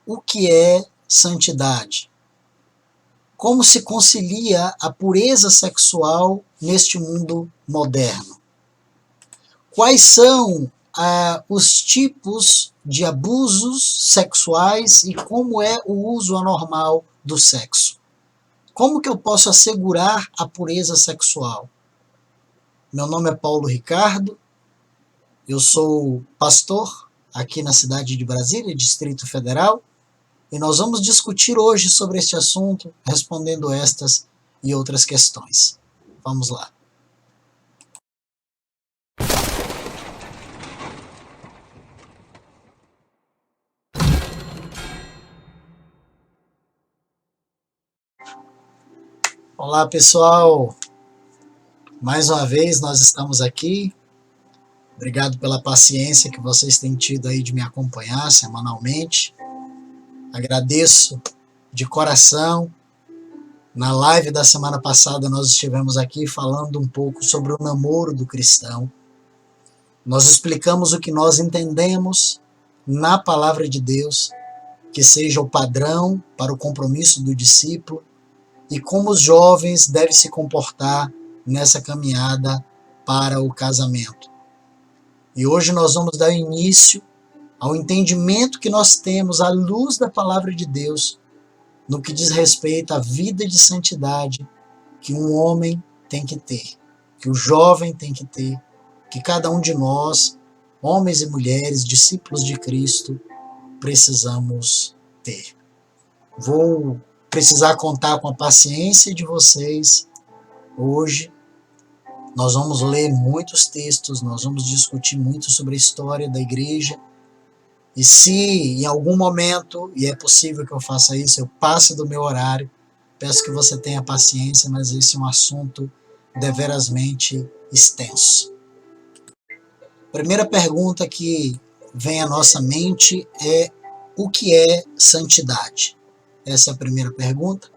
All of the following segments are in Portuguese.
o que é santidade? Como se concilia a pureza sexual neste mundo moderno? Quais são os tipos de abusos sexuais e como é o uso anormal do sexo? Como que eu posso assegurar a pureza sexual? Meu nome é Paulo Ricardo, eu sou pastor aqui na cidade de Brasília, Distrito Federal, e nós vamos discutir hoje sobre este assunto, respondendo estas e outras questões. Vamos lá. Olá, pessoal! Mais uma vez nós estamos aqui. Obrigado pela paciência que vocês têm tido aí de me acompanhar semanalmente. Agradeço de coração. Na live da semana passada nós estivemos aqui falando um pouco sobre o namoro do cristão. Nós explicamos o que nós entendemos na palavra de Deus, que seja o padrão para o compromisso do discípulo e como os jovens devem se comportar nessa caminhada para o casamento. E hoje nós vamos dar início ao entendimento que nós temos à luz da palavra de Deus no que diz respeito à vida de santidade que um homem tem que ter, que o jovem tem que ter, que cada um de nós, homens e mulheres, discípulos de Cristo, precisamos ter. Vou precisar contar com a paciência de vocês. Hoje nós vamos ler muitos textos, nós vamos discutir muito sobre a história da igreja. E se em algum momento, e é possível que eu faça isso, eu passe do meu horário, peço que você tenha paciência, mas esse é um assunto deverasmente extenso. Primeira pergunta que vem à nossa mente é: o que é santidade? Essa é a primeira pergunta.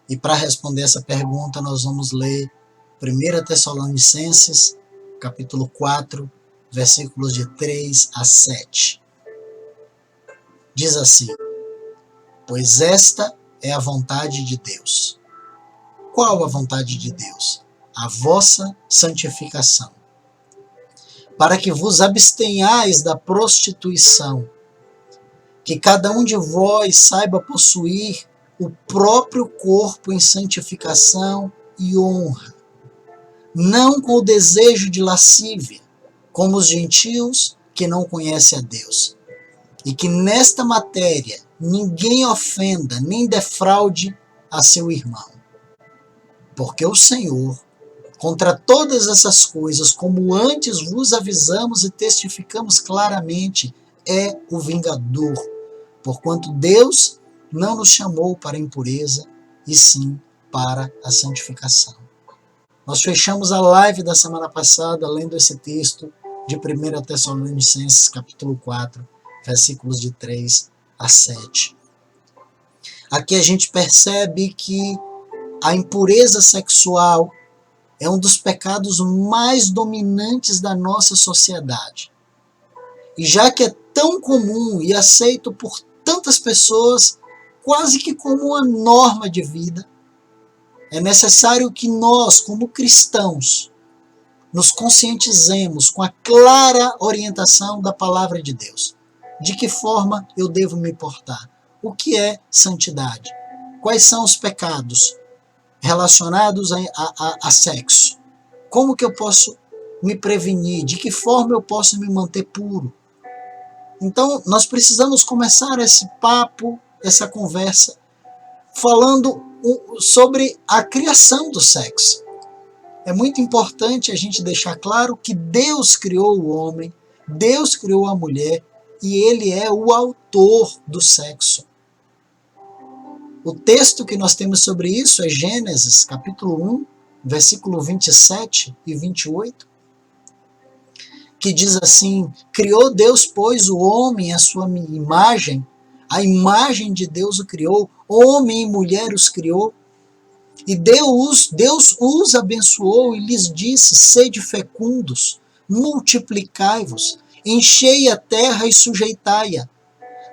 E para responder essa pergunta, nós vamos ler 1 Tessalonicenses, capítulo 4, versículos de 3 a 7. Diz assim: pois esta é a vontade de Deus. Qual a vontade de Deus? A vossa santificação, para que vos abstenhais da prostituição, que cada um de vós saiba possuir o próprio corpo em santificação e honra, não com o desejo de lascívia, como os gentios que não conhecem a Deus, e que nesta matéria ninguém ofenda nem defraude a seu irmão. Porque o Senhor, contra todas essas coisas, como antes vos avisamos e testificamos claramente, é o vingador, porquanto Deus não nos chamou para a impureza, e sim para a santificação. Nós fechamos a live da semana passada lendo esse texto de 1 Tessalonicenses, capítulo 4, versículos de 3 a 7. Aqui a gente percebe que a impureza sexual é um dos pecados mais dominantes da nossa sociedade. E já que é tão comum e aceito por tantas pessoas, quase que como uma norma de vida, é necessário que nós, como cristãos, nos conscientizemos com a clara orientação da palavra de Deus. De que forma eu devo me portar? O que é santidade? Quais são os pecados relacionados a sexo? Como que eu posso me prevenir? De que forma eu posso me manter puro? Então, nós precisamos começar esse papo, essa conversa, falando sobre a criação do sexo. É muito importante a gente deixar claro que Deus criou o homem, Deus criou a mulher, e Ele é o autor do sexo. O texto que nós temos sobre isso é Gênesis, capítulo 1, versículo 27 e 28, que diz assim: criou Deus, pois, o homem à sua imagem, a imagem de Deus o criou, homem e mulher os criou, e Deus os abençoou e lhes disse: sede fecundos, multiplicai-vos, enchei a terra e sujeitai-a,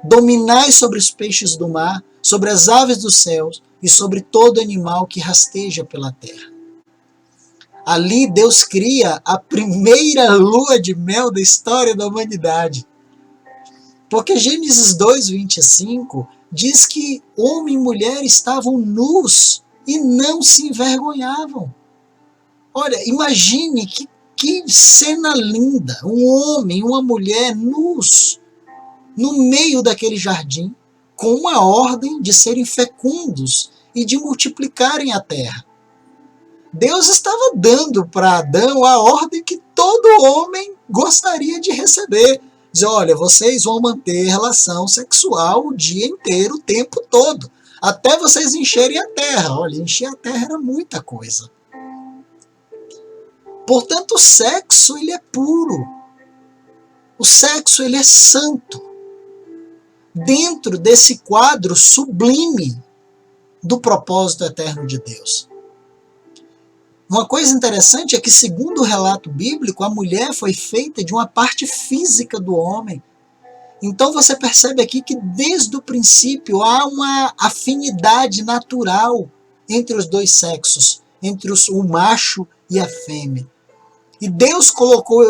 Dominai sobre os peixes do mar, sobre as aves dos céus e sobre todo animal que rasteja pela terra. Ali Deus cria a primeira lua de mel da história da humanidade. Porque Gênesis 2:25 diz que homem e mulher estavam nus e não se envergonhavam. Olha, imagine que cena linda, um homem e uma mulher nus, no meio daquele jardim, com uma ordem de serem fecundos e de multiplicarem a terra. Deus estava dando para Adão a ordem que todo homem gostaria de receber. Diz, olha, vocês vão manter relação sexual o dia inteiro, o tempo todo, até vocês encherem a terra. Olha, encher a terra era muita coisa. Portanto, o sexo, ele é puro. O sexo, ele é santo. Dentro desse quadro sublime do propósito eterno de Deus. Uma coisa interessante é que, segundo o relato bíblico, a mulher foi feita de uma parte física do homem. Então você percebe aqui que desde o princípio há uma afinidade natural entre os dois sexos, entre o macho e a fêmea. E Deus colocou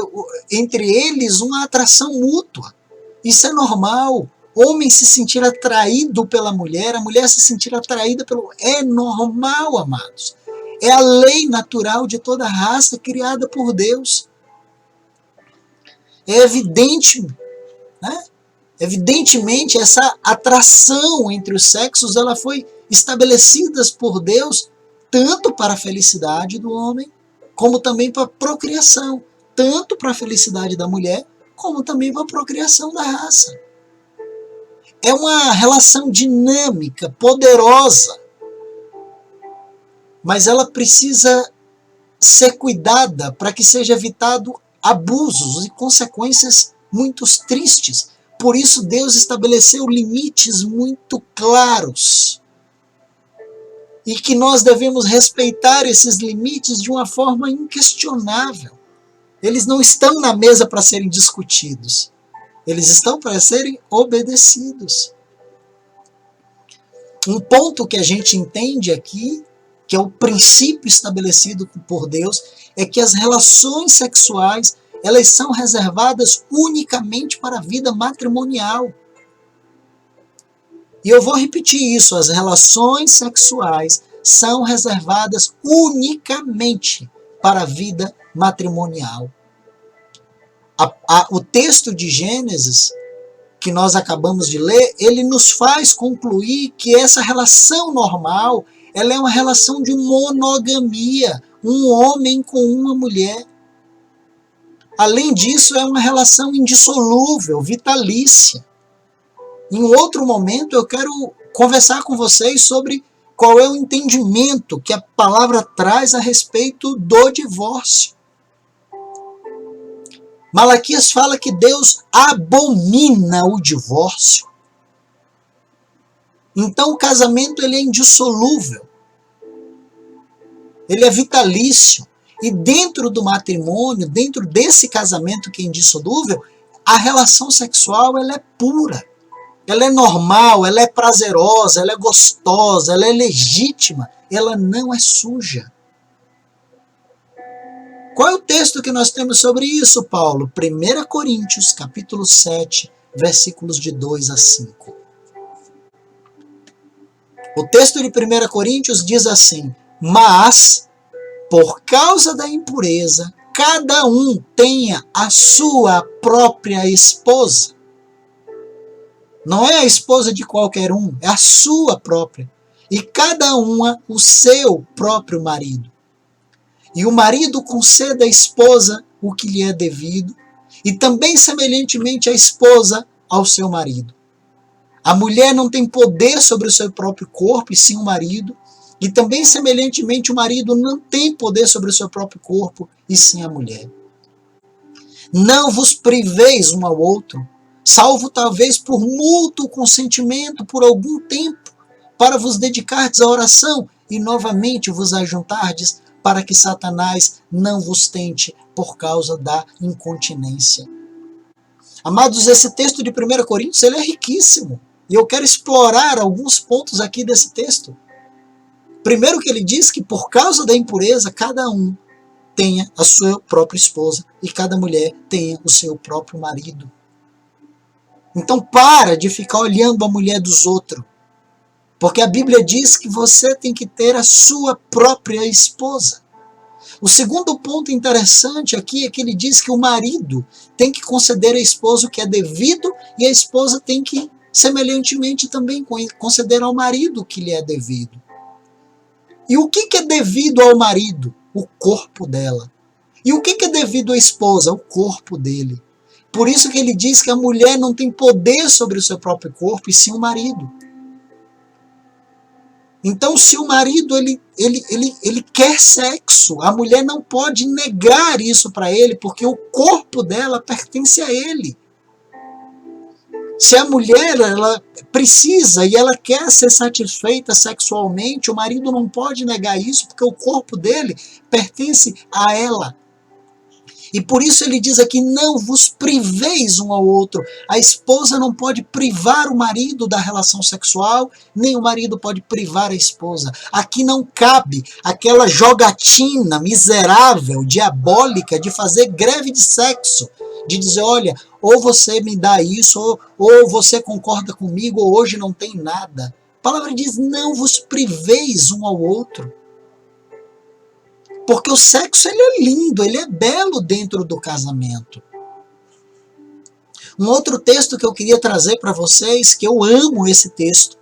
entre eles uma atração mútua. Isso é normal. O homem se sentir atraído pela mulher, a mulher se sentir atraída pelo... É normal, amados. É a lei natural de toda raça criada por Deus. É evidente, né? Evidentemente, essa atração entre os sexos ela foi estabelecida por Deus tanto para a felicidade do homem, como também para a procriação. Tanto para a felicidade da mulher, como também para a procriação da raça. É uma relação dinâmica, poderosa, mas ela precisa ser cuidada para que seja evitado abusos e consequências muito tristes. Por isso Deus estabeleceu limites muito claros e que nós devemos respeitar esses limites de uma forma inquestionável. Eles não estão na mesa para serem discutidos. Eles estão para serem obedecidos. Um ponto que a gente entende aqui, que é o princípio estabelecido por Deus, é que as relações sexuais, elas são reservadas unicamente para a vida matrimonial. E eu vou repetir isso, as relações sexuais são reservadas unicamente para a vida matrimonial. O texto de Gênesis, que nós acabamos de ler, ele nos faz concluir que essa relação normal, ela é uma relação de monogamia, um homem com uma mulher. Além disso, é uma relação indissolúvel, vitalícia. Em outro momento, eu quero conversar com vocês sobre qual é o entendimento que a palavra traz a respeito do divórcio. Malaquias fala que Deus abomina o divórcio. Então o casamento ele é indissolúvel. Ele é vitalício. E dentro do matrimônio, dentro desse casamento que é indissolúvel, a relação sexual ela é pura. Ela é normal, ela é prazerosa, ela é gostosa, ela é legítima, ela não é suja. Qual é o texto que nós temos sobre isso, Paulo? 1 Coríntios, capítulo 7, versículos de 2 a 5. O texto de 1 Coríntios diz assim: mas, por causa da impureza, cada um tenha a sua própria esposa. Não é a esposa de qualquer um, é a sua própria. E cada uma o seu próprio marido. E o marido conceda à esposa o que lhe é devido, e também semelhantemente a esposa ao seu marido. A mulher não tem poder sobre o seu próprio corpo, e sim o marido, e também semelhantemente o marido não tem poder sobre o seu próprio corpo, e sim a mulher. Não vos priveis um ao outro, salvo talvez por mútuo consentimento por algum tempo, para vos dedicardes à oração, e novamente vos ajuntardes, para que Satanás não vos tente por causa da incontinência. Amados, esse texto de 1 Coríntios, ele é riquíssimo. E eu quero explorar alguns pontos aqui desse texto. Primeiro que ele diz que por causa da impureza, cada um tenha a sua própria esposa e cada mulher tenha o seu próprio marido. Então para de ficar olhando a mulher dos outros. Porque a Bíblia diz que você tem que ter a sua própria esposa. O segundo ponto interessante aqui é que ele diz que o marido tem que conceder à esposa o que é devido e a esposa tem que, semelhantemente, também conceder ao marido o que lhe é devido. E o que é devido ao marido? O corpo dela. E o que é devido à esposa? O corpo dele. Por isso que ele diz que a mulher não tem poder sobre o seu próprio corpo, e sim o marido. Então, se o marido ele quer sexo, a mulher não pode negar isso para ele, porque o corpo dela pertence a ele. Se a mulher ela precisa e ela quer ser satisfeita sexualmente, o marido não pode negar isso, porque o corpo dele pertence a ela. E por isso ele diz aqui, não vos priveis um ao outro. A esposa não pode privar o marido da relação sexual, nem o marido pode privar a esposa. Aqui não cabe aquela jogatina miserável, diabólica, de fazer greve de sexo. De dizer, olha, ou você me dá isso, ou você concorda comigo, ou hoje não tem nada. A palavra diz, não vos priveis um ao outro. Porque o sexo ele é lindo, ele é belo dentro do casamento. Um outro texto que eu queria trazer para vocês, que eu amo esse texto,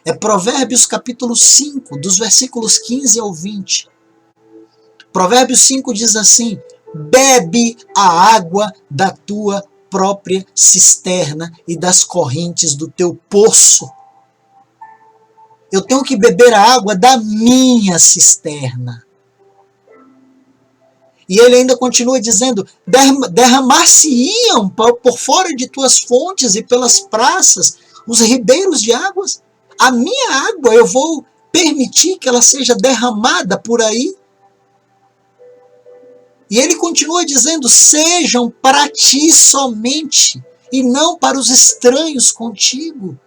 é Provérbios capítulo 5, dos versículos 15 ao 20. Provérbios 5 diz assim, bebe a água da tua própria cisterna e das correntes do teu poço. Eu tenho que beber a água da minha cisterna. E ele ainda continua dizendo, derramar-se-iam por fora de tuas fontes e pelas praças os ribeiros de águas. A minha água eu vou permitir que ela seja derramada por aí? E ele continua dizendo, sejam para ti somente e não para os estranhos contigo.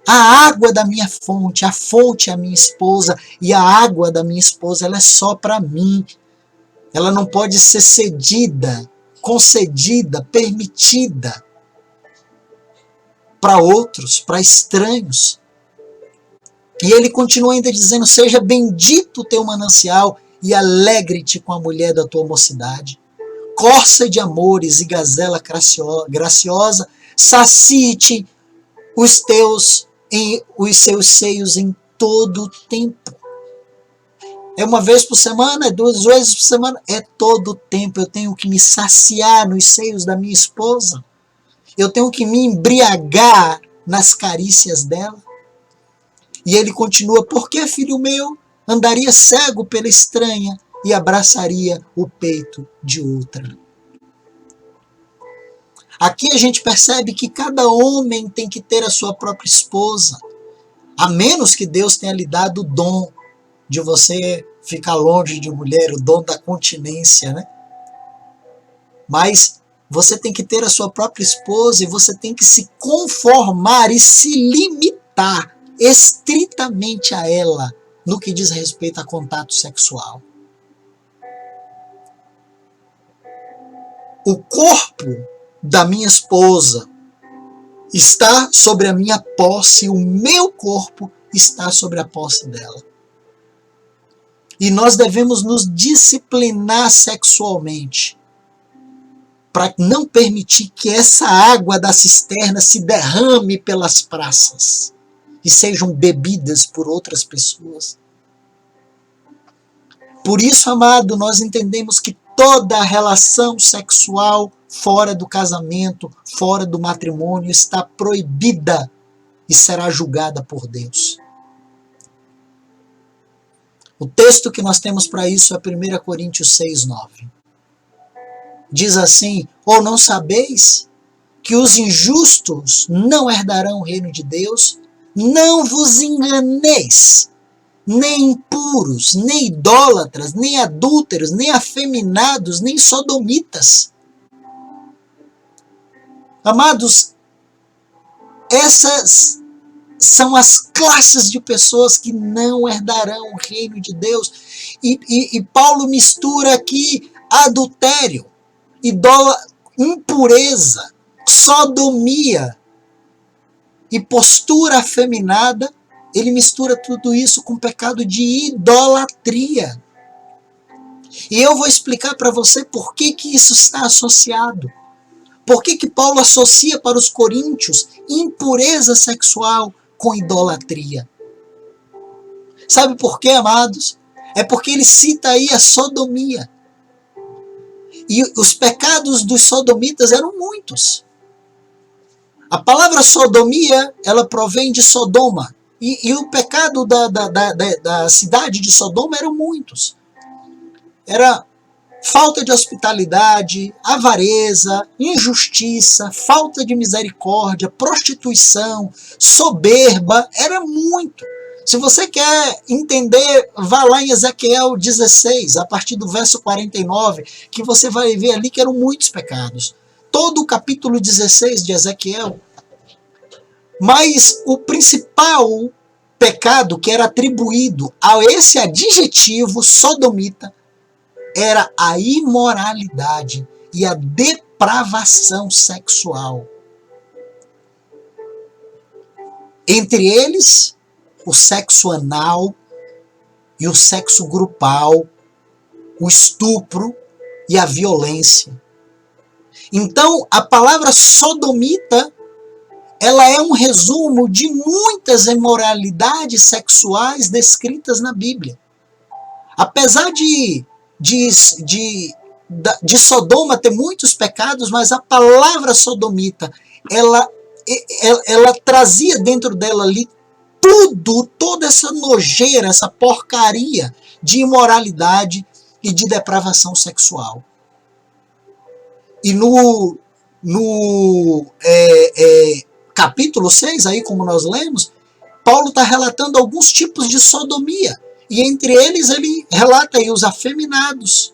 A água da minha fonte, a fonte é a minha esposa, e a água da minha esposa ela é só para mim. Ela não pode ser cedida, concedida, permitida para outros, para estranhos. E ele continua ainda dizendo, seja bendito o teu manancial e alegre-te com a mulher da tua mocidade. Corça de amores e gazela graciosa, sacie-te os seus seios em todo o tempo. É uma vez por semana? É 2 vezes por semana? É todo o tempo. Eu tenho que me saciar nos seios da minha esposa. Eu tenho que me embriagar nas carícias dela. E ele continua, por que, filho meu, andaria cego pela estranha e abraçaria o peito de outra? Aqui a gente percebe que cada homem tem que ter a sua própria esposa. A menos que Deus tenha lhe dado o dom de você ficar longe de mulher, o dom da continência, né? Mas você tem que ter a sua própria esposa e você tem que se conformar e se limitar estritamente a ela no que diz respeito a contato sexual. O corpo da minha esposa está sobre a minha posse, o meu corpo está sobre a posse dela. E nós devemos nos disciplinar sexualmente para não permitir que essa água da cisterna se derrame pelas praças e sejam bebidas por outras pessoas. Por isso, amado, nós entendemos que toda relação sexual fora do casamento, fora do matrimônio, está proibida e será julgada por Deus. O texto que nós temos para isso é 1 Coríntios 6:9. Diz assim, ou não sabeis que os injustos não herdarão o reino de Deus? Não vos enganeis, nem impuros, nem idólatras, nem adúlteros, nem afeminados, nem sodomitas. Amados, essas são as classes de pessoas que não herdarão o reino de Deus. E Paulo mistura aqui adultério, impureza, sodomia e postura afeminada. Ele mistura tudo isso com pecado de idolatria. E eu vou explicar para você por que isso está associado. Por que Paulo associa para os coríntios impureza sexual com idolatria? Sabe por quê, amados? É porque ele cita aí a sodomia. E os pecados dos sodomitas eram muitos. A palavra sodomia, ela provém de Sodoma. E o pecado da cidade de Sodoma eram muitos. Era falta de hospitalidade, avareza, injustiça, falta de misericórdia, prostituição, soberba, era muito. Se você quer entender, vá lá em Ezequiel 16, a partir do verso 49, que você vai ver ali que eram muitos pecados. Todo o capítulo 16 de Ezequiel. Mas o principal pecado que era atribuído a esse adjetivo sodomita era a imoralidade e a depravação sexual. Entre eles, o sexo anal e o sexo grupal, o estupro e a violência. Então, a palavra sodomita, ela é um resumo de muitas imoralidades sexuais descritas na Bíblia. Apesar de Sodoma ter muitos pecados, mas a palavra sodomita, ela trazia dentro dela ali toda essa nojeira, essa porcaria de imoralidade e de depravação sexual. E no capítulo 6, aí como nós lemos, Paulo está relatando alguns tipos de sodomia. E entre eles ele relata aí os afeminados,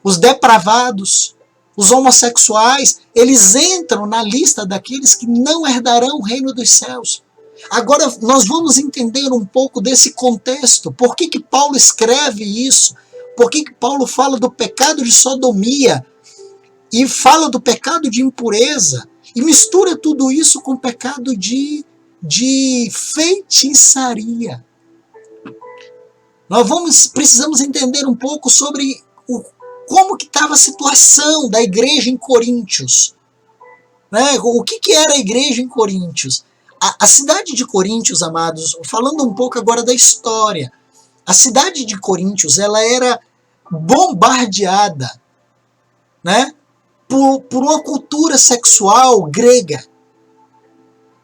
os depravados, os homossexuais. Eles entram na lista daqueles que não herdarão o reino dos céus. Agora nós vamos entender um pouco desse contexto. Por que Paulo escreve isso? Por que Paulo fala do pecado de sodomia e fala do pecado de impureza e mistura tudo isso com o pecado de feitiçaria? Nós precisamos entender um pouco sobre como que estava a situação da igreja em Coríntios. Né? O que era a igreja em Coríntios? A cidade de Coríntios, amados, falando um pouco agora da história, a cidade de Coríntios, ela era bombardeada, né, por uma cultura sexual grega,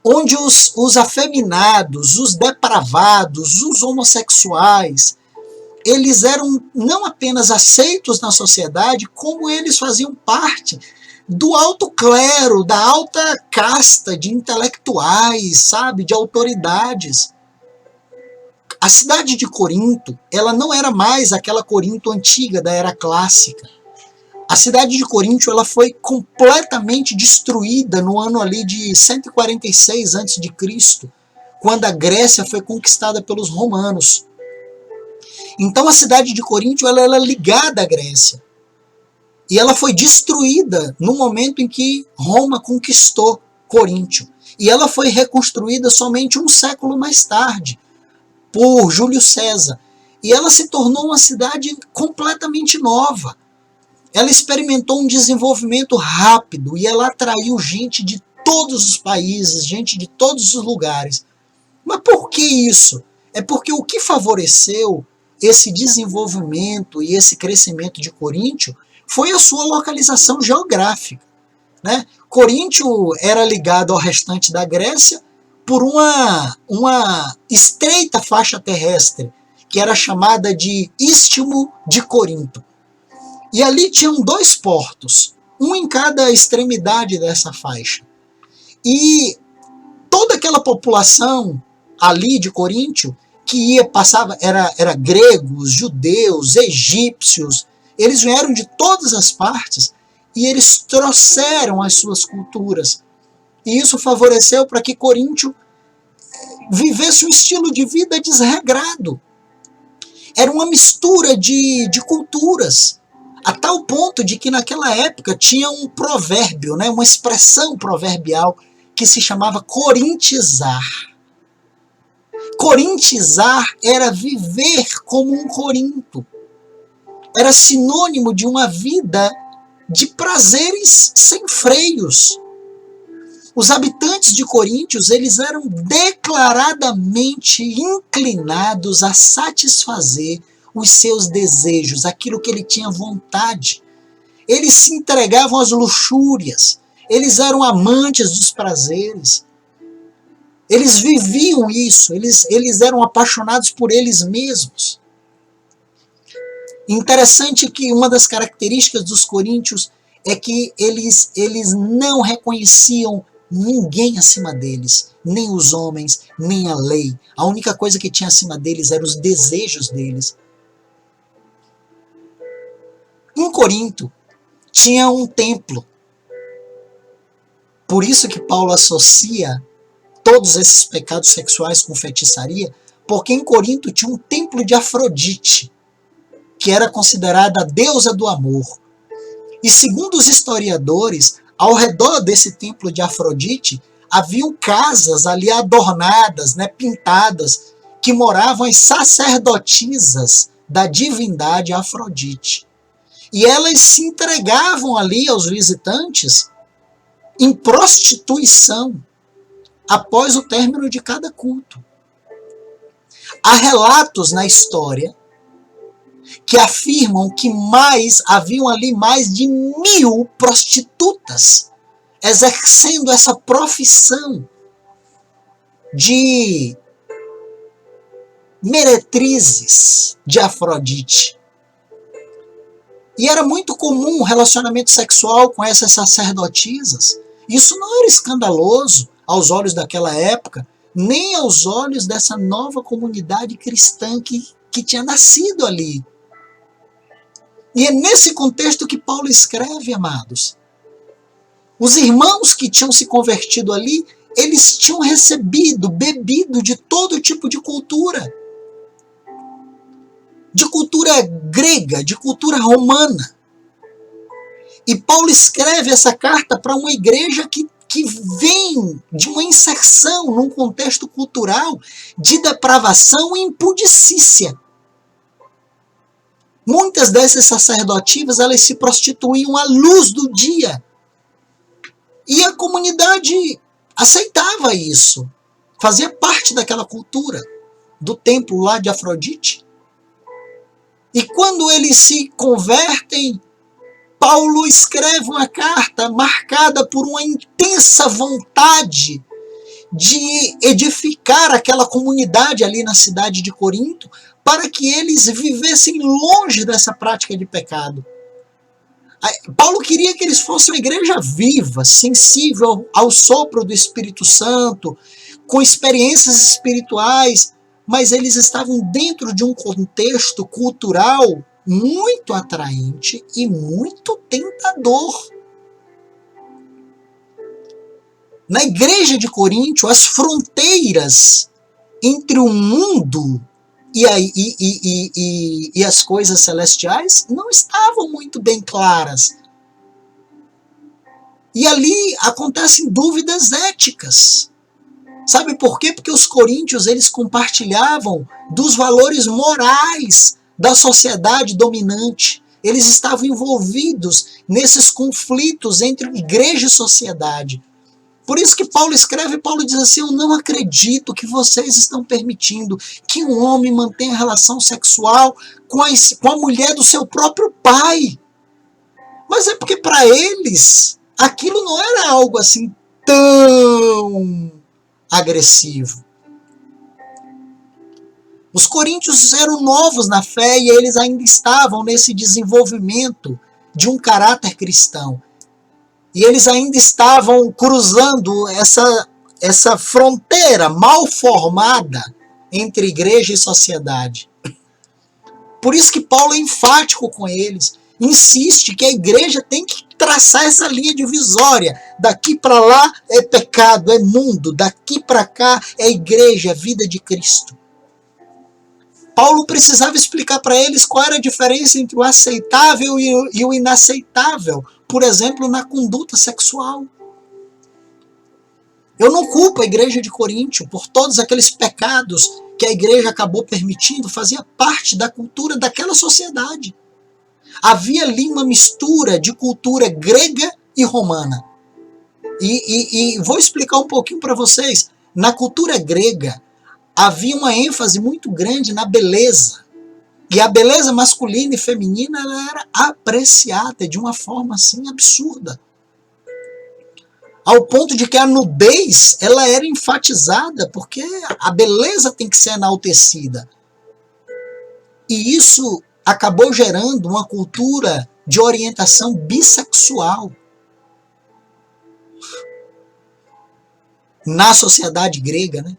onde os afeminados, os depravados, os homossexuais, eles eram não apenas aceitos na sociedade, como eles faziam parte do alto clero, da alta casta de intelectuais, sabe, de autoridades. A cidade de Corinto, ela não era mais aquela Corinto antiga da era clássica. A cidade de Corinto, ela foi completamente destruída no ano ali de 146 a.C., quando a Grécia foi conquistada pelos romanos. Então a cidade de Corinto, ela era ligada à Grécia. E ela foi destruída no momento em que Roma conquistou Coríntio. E ela foi reconstruída somente um século mais tarde, por Júlio César. E ela se tornou uma cidade completamente nova. Ela experimentou um desenvolvimento rápido e ela atraiu gente de todos os países, gente de todos os lugares. Mas por que isso? É porque o que favoreceu esse desenvolvimento e esse crescimento de Coríntio foi a sua localização geográfica. Né? Coríntio era ligado ao restante da Grécia por uma estreita faixa terrestre, que era chamada de Istmo de Corinto. E ali tinham 2 portos, um em cada extremidade dessa faixa. E toda aquela população ali de Coríntio, que passava, era gregos, judeus, egípcios, eles vieram de todas as partes e eles trouxeram as suas culturas. E isso favoreceu para que Coríntio vivesse um estilo de vida desregrado. Era uma mistura de culturas, a tal ponto de que naquela época tinha um provérbio, né, uma expressão proverbial que se chamava corintizar. Corintizar era viver como um Corinto. Era sinônimo de uma vida de prazeres sem freios. Os habitantes de Coríntios, eles eram declaradamente inclinados a satisfazer os seus desejos, aquilo que ele tinha vontade. Eles se entregavam às luxúrias, eles eram amantes dos prazeres. Eles viviam isso, eles eram apaixonados por eles mesmos. Interessante que uma das características dos coríntios é que eles não reconheciam ninguém acima deles, nem os homens, nem a lei. A única coisa que tinha acima deles eram os desejos deles. Em Corinto tinha um templo. Por isso que Paulo associa todos esses pecados sexuais com feitiçaria, porque em Corinto tinha um templo de Afrodite, que era considerada a deusa do amor. E segundo os historiadores, ao redor desse templo de Afrodite, haviam casas ali adornadas, né, pintadas, que moravam as sacerdotisas da divindade Afrodite. E elas se entregavam ali aos visitantes em prostituição após o término de cada culto. Há relatos na história que afirmam que haviam ali mais de 1000 prostitutas exercendo essa profissão de meretrizes de Afrodite. E era muito comum o relacionamento sexual com essas sacerdotisas. Isso não era escandaloso aos olhos daquela época, nem aos olhos dessa nova comunidade cristã que tinha nascido ali. E é nesse contexto que Paulo escreve, amados. Os irmãos que tinham se convertido ali, eles tinham bebido de todo tipo de cultura. De cultura grega, de cultura romana. E Paulo escreve essa carta para uma igreja que vem de uma inserção num contexto cultural de depravação e impudicícia. Muitas dessas sacerdotivas, elas se prostituíam à luz do dia. E a comunidade aceitava isso. Fazia parte daquela cultura do templo lá de Afrodite. E quando eles se convertem, Paulo escreve uma carta marcada por uma intensa vontade de edificar aquela comunidade ali na cidade de Corinto, para que eles vivessem longe dessa prática de pecado. Paulo queria que eles fossem uma igreja viva, sensível ao sopro do Espírito Santo, com experiências espirituais, mas eles estavam dentro de um contexto cultural muito atraente e muito tentador. Na igreja de Corinto, as fronteiras entre o mundo e as coisas celestiais não estavam muito bem claras. E ali acontecem dúvidas éticas. Sabe por quê? Porque os coríntios, eles compartilhavam dos valores morais da sociedade dominante. Eles estavam envolvidos nesses conflitos entre igreja e sociedade. Por isso que Paulo escreve, Paulo diz assim: eu não acredito que vocês estão permitindo que um homem mantenha relação sexual com a mulher do seu próprio pai. Mas é porque para eles aquilo não era algo assim tão agressivo. Os coríntios eram novos na fé e eles ainda estavam nesse desenvolvimento de um caráter cristão. E eles ainda estavam cruzando essa fronteira mal formada entre igreja e sociedade. Por isso que Paulo é enfático com eles. insiste que a igreja tem que traçar essa linha divisória. Daqui para lá é pecado, é mundo. Daqui para cá é igreja, é vida de Cristo. Paulo precisava explicar para eles qual era a diferença entre o aceitável e o inaceitável. Por exemplo, na conduta sexual. Eu não culpo a igreja de Coríntio por todos aqueles pecados que a igreja acabou permitindo, fazia parte da cultura daquela sociedade. Havia ali uma mistura de cultura grega e romana. E vou explicar um pouquinho para vocês. Na cultura grega, havia uma ênfase muito grande na beleza. E a beleza masculina e feminina ela era apreciada de uma forma assim absurda. Ao ponto de que a nudez ela era enfatizada, porque a beleza tem que ser enaltecida. E isso acabou gerando uma cultura de orientação bissexual na sociedade grega, né?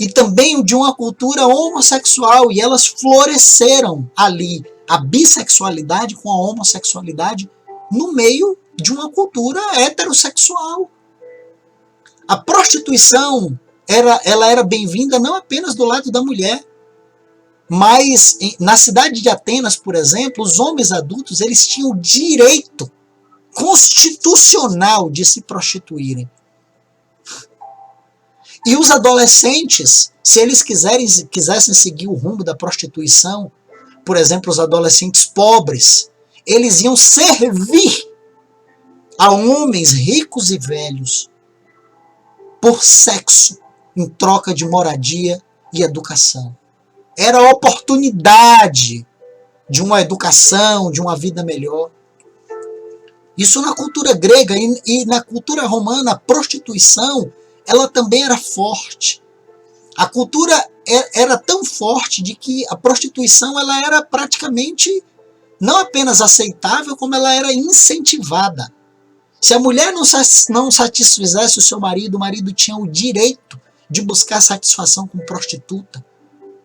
E também de uma cultura homossexual, e elas floresceram ali, a bissexualidade com a homossexualidade, no meio de uma cultura heterossexual. A prostituição ela era bem-vinda não apenas do lado da mulher, mas na cidade de Atenas, por exemplo, os homens adultos eles tinham o direito constitucional de se prostituírem. E os adolescentes, se eles quisessem seguir o rumo da prostituição, por exemplo, os adolescentes pobres, eles iam servir a homens ricos e velhos por sexo, em troca de moradia e educação. Era a oportunidade de uma educação, de uma vida melhor. Isso na cultura grega e na cultura romana, a prostituição ela também era forte. A cultura era tão forte de que a prostituição ela era praticamente não apenas aceitável, como ela era incentivada. Se a mulher não satisfizesse o seu marido, o marido tinha o direito de buscar satisfação com prostituta.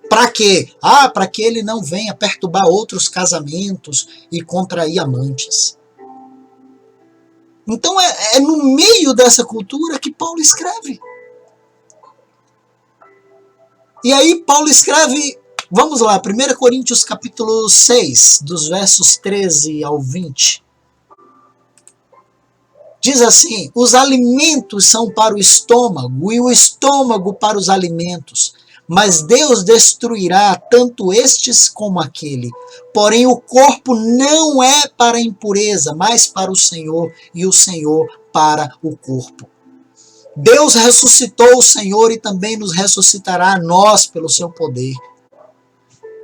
Para quê? Para que ele não venha perturbar outros casamentos e contrair amantes. Então é no meio dessa cultura que Paulo escreve. E aí Paulo escreve, vamos lá, 1 Coríntios capítulo 6, dos versos 13 ao 20. Diz assim: os alimentos são para o estômago e o estômago para os alimentos, mas Deus destruirá tanto estes como aquele. Porém o corpo não é para a impureza, mas para o Senhor, e o Senhor para o corpo. Deus ressuscitou o Senhor e também nos ressuscitará a nós pelo seu poder.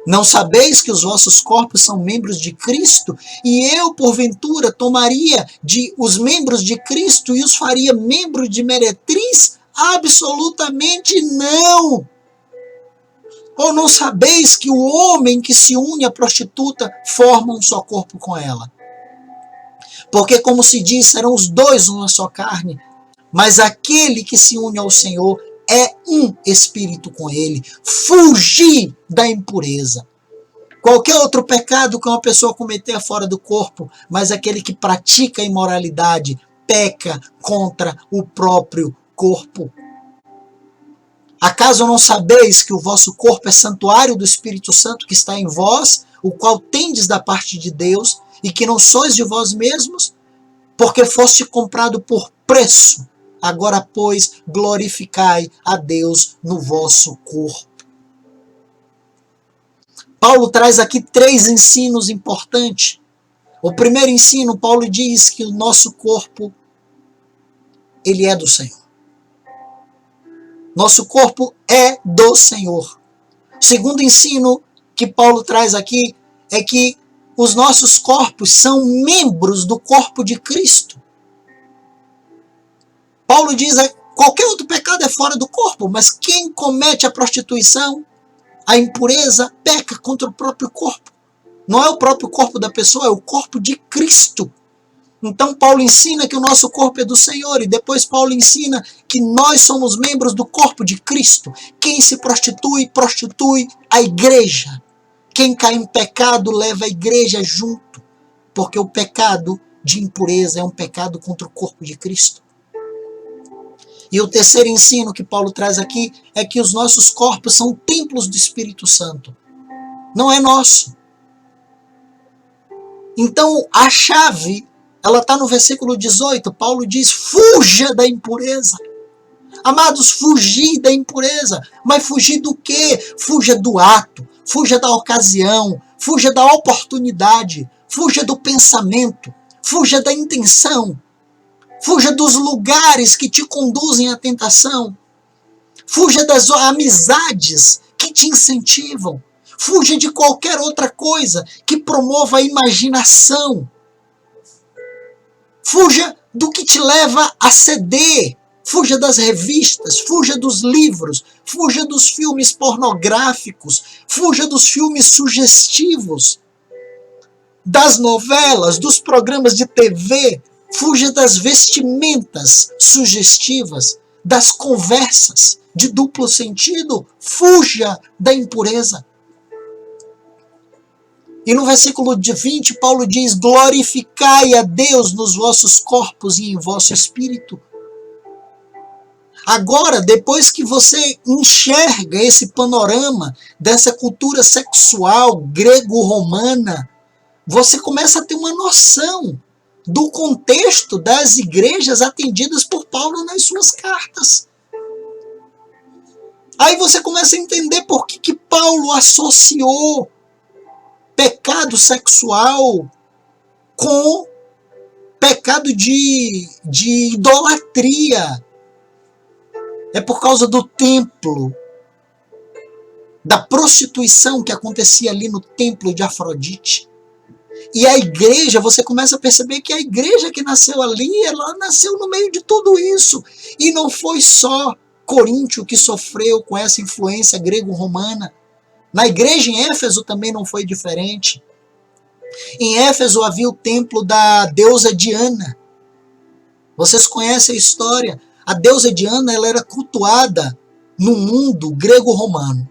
Não sabeis que os vossos corpos são membros de Cristo? E eu, porventura, tomaria os membros de Cristo e os faria membros de meretriz? Absolutamente não! Ou não sabeis que o homem que se une à prostituta forma um só corpo com ela? Porque, como se diz, serão os dois uma só carne. Mas aquele que se une ao Senhor é um espírito com ele. Fugir da impureza. Qualquer outro pecado que uma pessoa cometer fora do corpo, mas aquele que pratica a imoralidade peca contra o próprio corpo. Acaso não sabeis que o vosso corpo é santuário do Espírito Santo que está em vós, o qual tendes da parte de Deus, e que não sois de vós mesmos? Porque foste comprado por preço. Agora, pois, glorificai a Deus no vosso corpo. Paulo traz aqui 3 ensinos importantes. O primeiro ensino, Paulo diz que o nosso corpo, ele é do Senhor. Nosso corpo é do Senhor. O segundo ensino que Paulo traz aqui é que os nossos corpos são membros do corpo de Cristo. Paulo diz que qualquer outro pecado é fora do corpo, mas quem comete a prostituição, a impureza, peca contra o próprio corpo. Não é o próprio corpo da pessoa, é o corpo de Cristo. Então Paulo ensina que o nosso corpo é do Senhor, e depois Paulo ensina que nós somos membros do corpo de Cristo. Quem se prostitui, prostitui a igreja. Quem cai em pecado, leva a igreja junto. porque o pecado de impureza é um pecado contra o corpo de Cristo. E o terceiro ensino que Paulo traz aqui é que os nossos corpos são templos do Espírito Santo. Não é nosso. Então, a chave, ela está no versículo 18. Paulo diz, fuja da impureza. Amados, fugir da impureza. Mas fugir do quê? Fuja do ato, fuja da ocasião, fuja da oportunidade, fuja do pensamento, fuja da intenção, fuja dos lugares que te conduzem à tentação, fuja das amizades que te incentivam, fuja de qualquer outra coisa que promova a imaginação, fuja do que te leva a ceder. Fuja das revistas, fuja dos livros, fuja dos filmes pornográficos, fuja dos filmes sugestivos, das novelas, dos programas de TV, fuja das vestimentas sugestivas, das conversas de duplo sentido, fuja da impureza. E no versículo 20, Paulo diz, glorificai a Deus nos vossos corpos e em vosso espírito. Agora, depois que você enxerga esse panorama dessa cultura sexual grego-romana, você começa a ter uma noção do contexto das igrejas atendidas por Paulo nas suas cartas. Aí você começa a entender por que Paulo associou pecado sexual com pecado de idolatria. É por causa do templo, da prostituição que acontecia ali no templo de Afrodite. E a igreja, você começa a perceber que a igreja que nasceu ali, ela nasceu no meio de tudo isso. E não foi só Coríntio que sofreu com essa influência grego-romana. Na igreja em Éfeso também não foi diferente. Em Éfeso havia o templo da deusa Diana. Vocês conhecem a história. A deusa Diana, ela era cultuada no mundo grego-romano.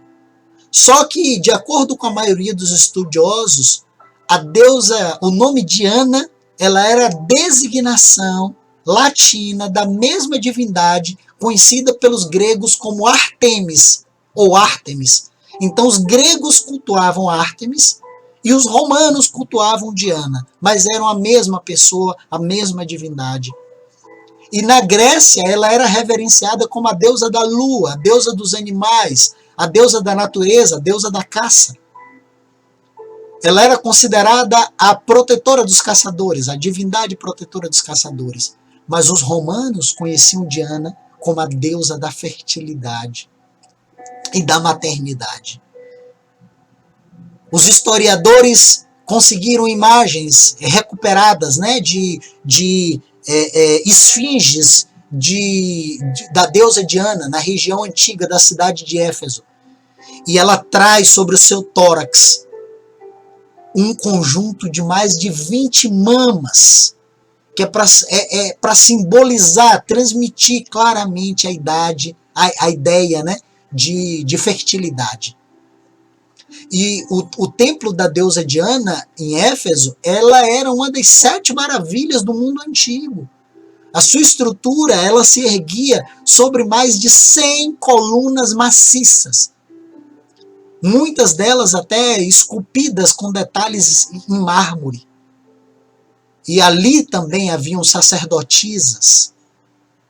Só que, de acordo com a maioria dos estudiosos, a deusa, o nome Diana, ela era a designação latina da mesma divindade conhecida pelos gregos como Artemis ou Ártemis. Então os gregos cultuavam Ártemis e os romanos cultuavam Diana, mas eram a mesma pessoa, a mesma divindade. E na Grécia ela era reverenciada como a deusa da lua, a deusa dos animais, a deusa da natureza, a deusa da caça. Ela era considerada a protetora dos caçadores, a divindade protetora dos caçadores. Mas os romanos conheciam Diana como a deusa da fertilidade e da maternidade. Os historiadores conseguiram imagens recuperadas, né, de esfinges da deusa Diana na região antiga da cidade de Éfeso. E ela traz sobre o seu tórax um conjunto de mais de 20 mamas, que é para simbolizar, transmitir claramente a ideia, né, de fertilidade. E o templo da deusa Diana, em Éfeso, ela era uma das 7 maravilhas do mundo antigo. A sua estrutura, ela se erguia sobre mais de 100 colunas maciças. Muitas delas até esculpidas com detalhes em mármore. E ali também haviam sacerdotisas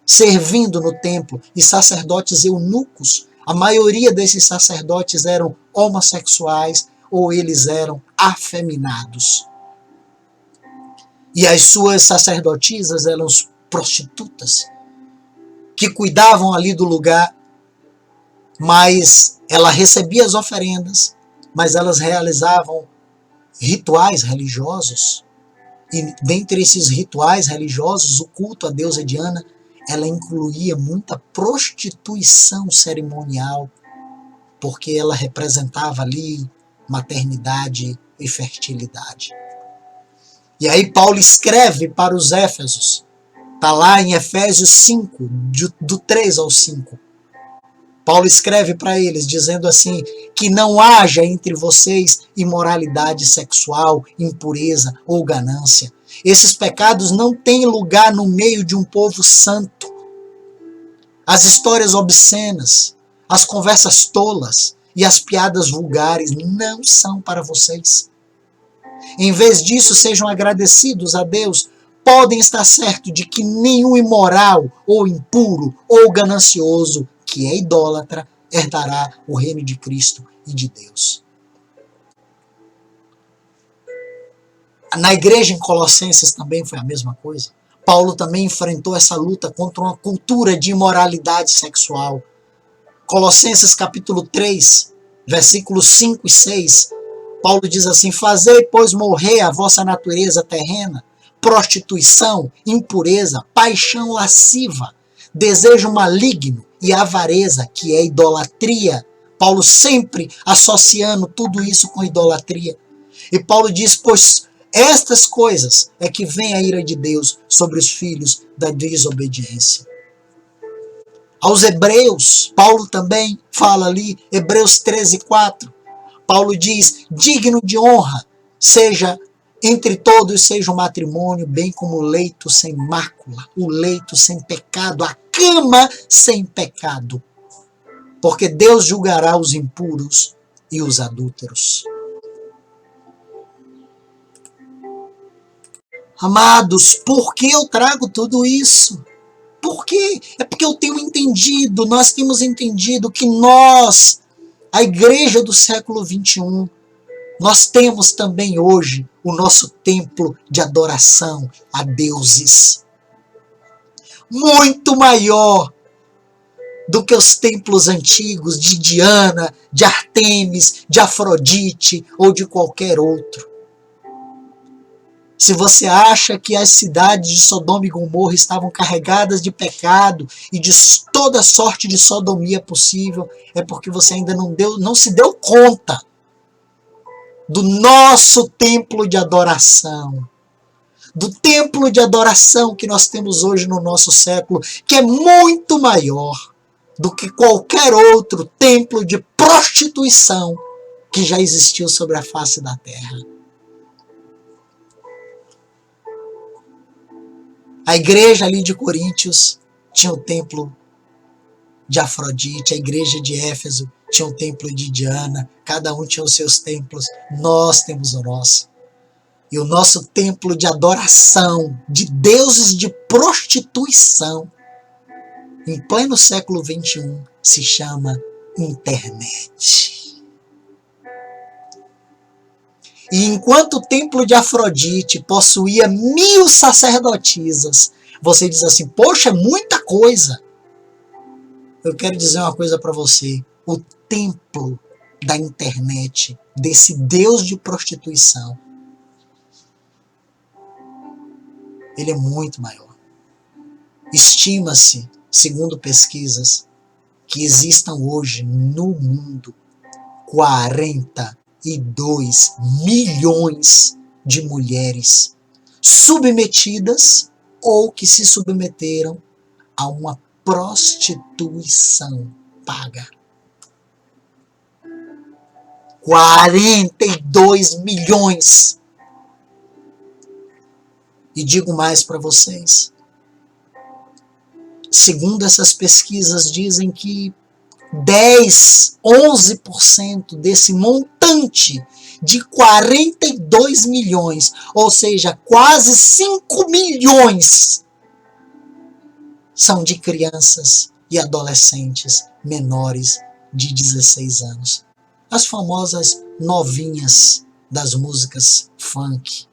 servindo no templo, e sacerdotes eunucos. A maioria desses sacerdotes eram homossexuais ou eles eram afeminados. E as suas sacerdotisas eram prostitutas, que cuidavam ali do lugar, mas ela recebia as oferendas, mas elas realizavam rituais religiosos. E dentre esses rituais religiosos, o culto à deusa Diana, ela incluía muita prostituição cerimonial, porque ela representava ali maternidade e fertilidade. E aí Paulo escreve para os Éfesos, está lá em Efésios 5, do 3 ao 5, Paulo escreve para eles dizendo assim, que não haja entre vocês imoralidade sexual, impureza ou ganância. Esses pecados não têm lugar no meio de um povo santo. As histórias obscenas, as conversas tolas e as piadas vulgares não são para vocês. Em vez disso, sejam agradecidos a Deus. Podem estar certos de que nenhum imoral, ou impuro, ou ganancioso, que é idólatra, herdará o reino de Cristo e de Deus. Na igreja em Colossenses também foi a mesma coisa. Paulo também enfrentou essa luta contra uma cultura de imoralidade sexual. Colossenses capítulo 3, versículos 5 e 6, Paulo diz assim, fazei, pois, morrer a vossa natureza terrena, prostituição, impureza, paixão lasciva, desejo maligno e avareza, que é idolatria. Paulo sempre associando tudo isso com idolatria. E Paulo diz, pois estas coisas é que vem a ira de Deus sobre os filhos da desobediência. Aos Hebreus, Paulo também fala ali, Hebreus 13:4. Paulo diz, digno de honra, seja entre todos seja o matrimônio, bem como o leito sem mácula, o leito sem pecado, a cama sem pecado. Porque Deus julgará os impuros e os adúlteros. Amados, por que eu trago tudo isso? Por quê? É porque eu tenho entendido, nós temos entendido que nós, a igreja do século XXI, nós temos também hoje o nosso templo de adoração a deuses. Muito maior do que os templos antigos de Diana, de Artemis, de Afrodite ou de qualquer outro. Se você acha que as cidades de Sodoma e Gomorra estavam carregadas de pecado e de toda sorte de sodomia possível, é porque você ainda não se deu conta do nosso templo de adoração. Do templo de adoração que nós temos hoje no nosso século, que é muito maior do que qualquer outro templo de prostituição que já existiu sobre a face da terra. A igreja ali de Coríntios tinha o templo de Afrodite, a igreja de Éfeso tinha o templo de Diana, cada um tinha os seus templos, nós temos o nosso. E o nosso templo de adoração, de deuses de prostituição, em pleno século XXI, se chama internet. E enquanto o templo de Afrodite possuía 1000 sacerdotisas, você diz assim, poxa, é muita coisa. Eu quero dizer uma coisa para você, o templo da internet, desse deus de prostituição, ele é muito maior. Estima-se, segundo pesquisas, que existam hoje no mundo 42 milhões de mulheres submetidas ou que se submeteram a uma prostituição paga. 42 milhões. E digo mais para vocês. Segundo essas pesquisas, dizem que 10, 11% desse montante de 42 milhões, ou seja, quase 5 milhões, são de crianças e adolescentes menores de 16 anos. As famosas novinhas das músicas funk.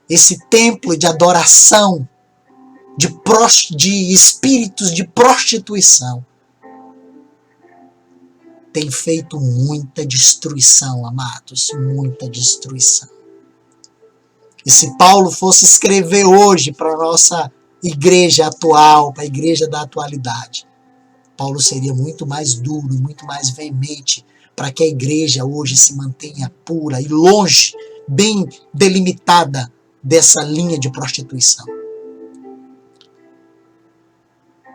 Esse templo de adoração, de espíritos de prostituição, tem feito muita destruição, amados, muita destruição. E se Paulo fosse escrever hoje para a nossa igreja atual, para a igreja da atualidade, Paulo seria muito mais duro, muito mais veemente, para que a igreja hoje se mantenha pura e longe, bem delimitada dessa linha de prostituição.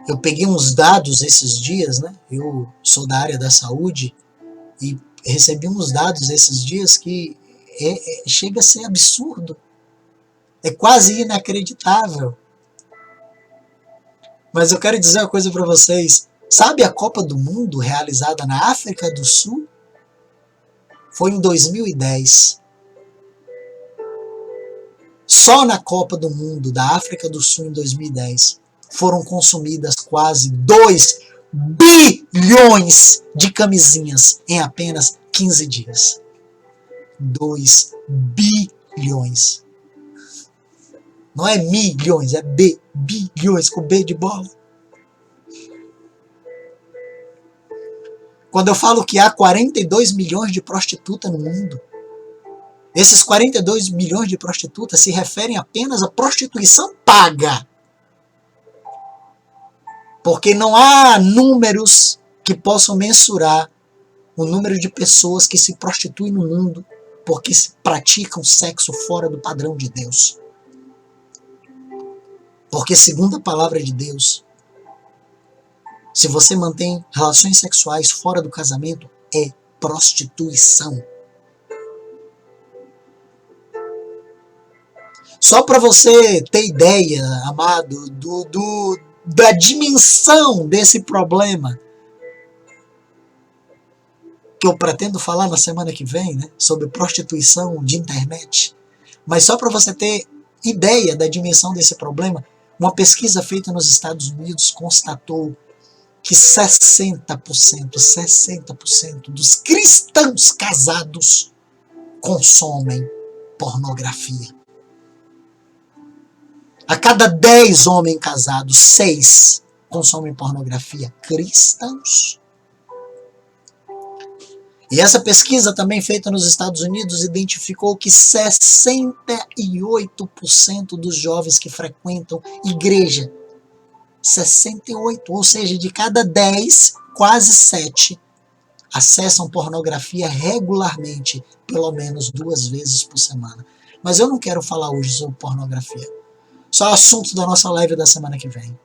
Eu peguei uns dados esses dias, né? Eu sou da área da saúde e recebi uns dados esses dias que chega a ser absurdo. É quase inacreditável. Mas eu quero dizer uma coisa para vocês. Sabe a Copa do Mundo realizada na África do Sul? Foi em 2010. Só na Copa do Mundo da África do Sul em 2010 foram consumidas quase 2 bilhões de camisinhas em apenas 15 dias. 2 bilhões. Não é milhões, é bilhões, com B de bola. Quando eu falo que há 42 milhões de prostitutas no mundo, esses 42 milhões de prostitutas se referem apenas à prostituição paga. Porque não há números que possam mensurar o número de pessoas que se prostituem no mundo porque praticam sexo fora do padrão de Deus. Porque, segundo a palavra de Deus, se você mantém relações sexuais fora do casamento, é prostituição. Só para você ter ideia, amado, da dimensão desse problema, que eu pretendo falar na semana que vem, né, sobre prostituição de internet. Mas só para você ter ideia da dimensão desse problema, uma pesquisa feita nos Estados Unidos constatou que 60% dos cristãos casados consomem pornografia. A cada 10 homens casados, 6 consomem pornografia. Cristãos. E essa pesquisa também feita nos Estados Unidos identificou que 68% dos jovens que frequentam igreja, 68, ou seja, de cada 10, quase 7, acessam pornografia regularmente, pelo menos 2 vezes por semana. Mas eu não quero falar hoje sobre pornografia. Só assunto da nossa live da semana que vem.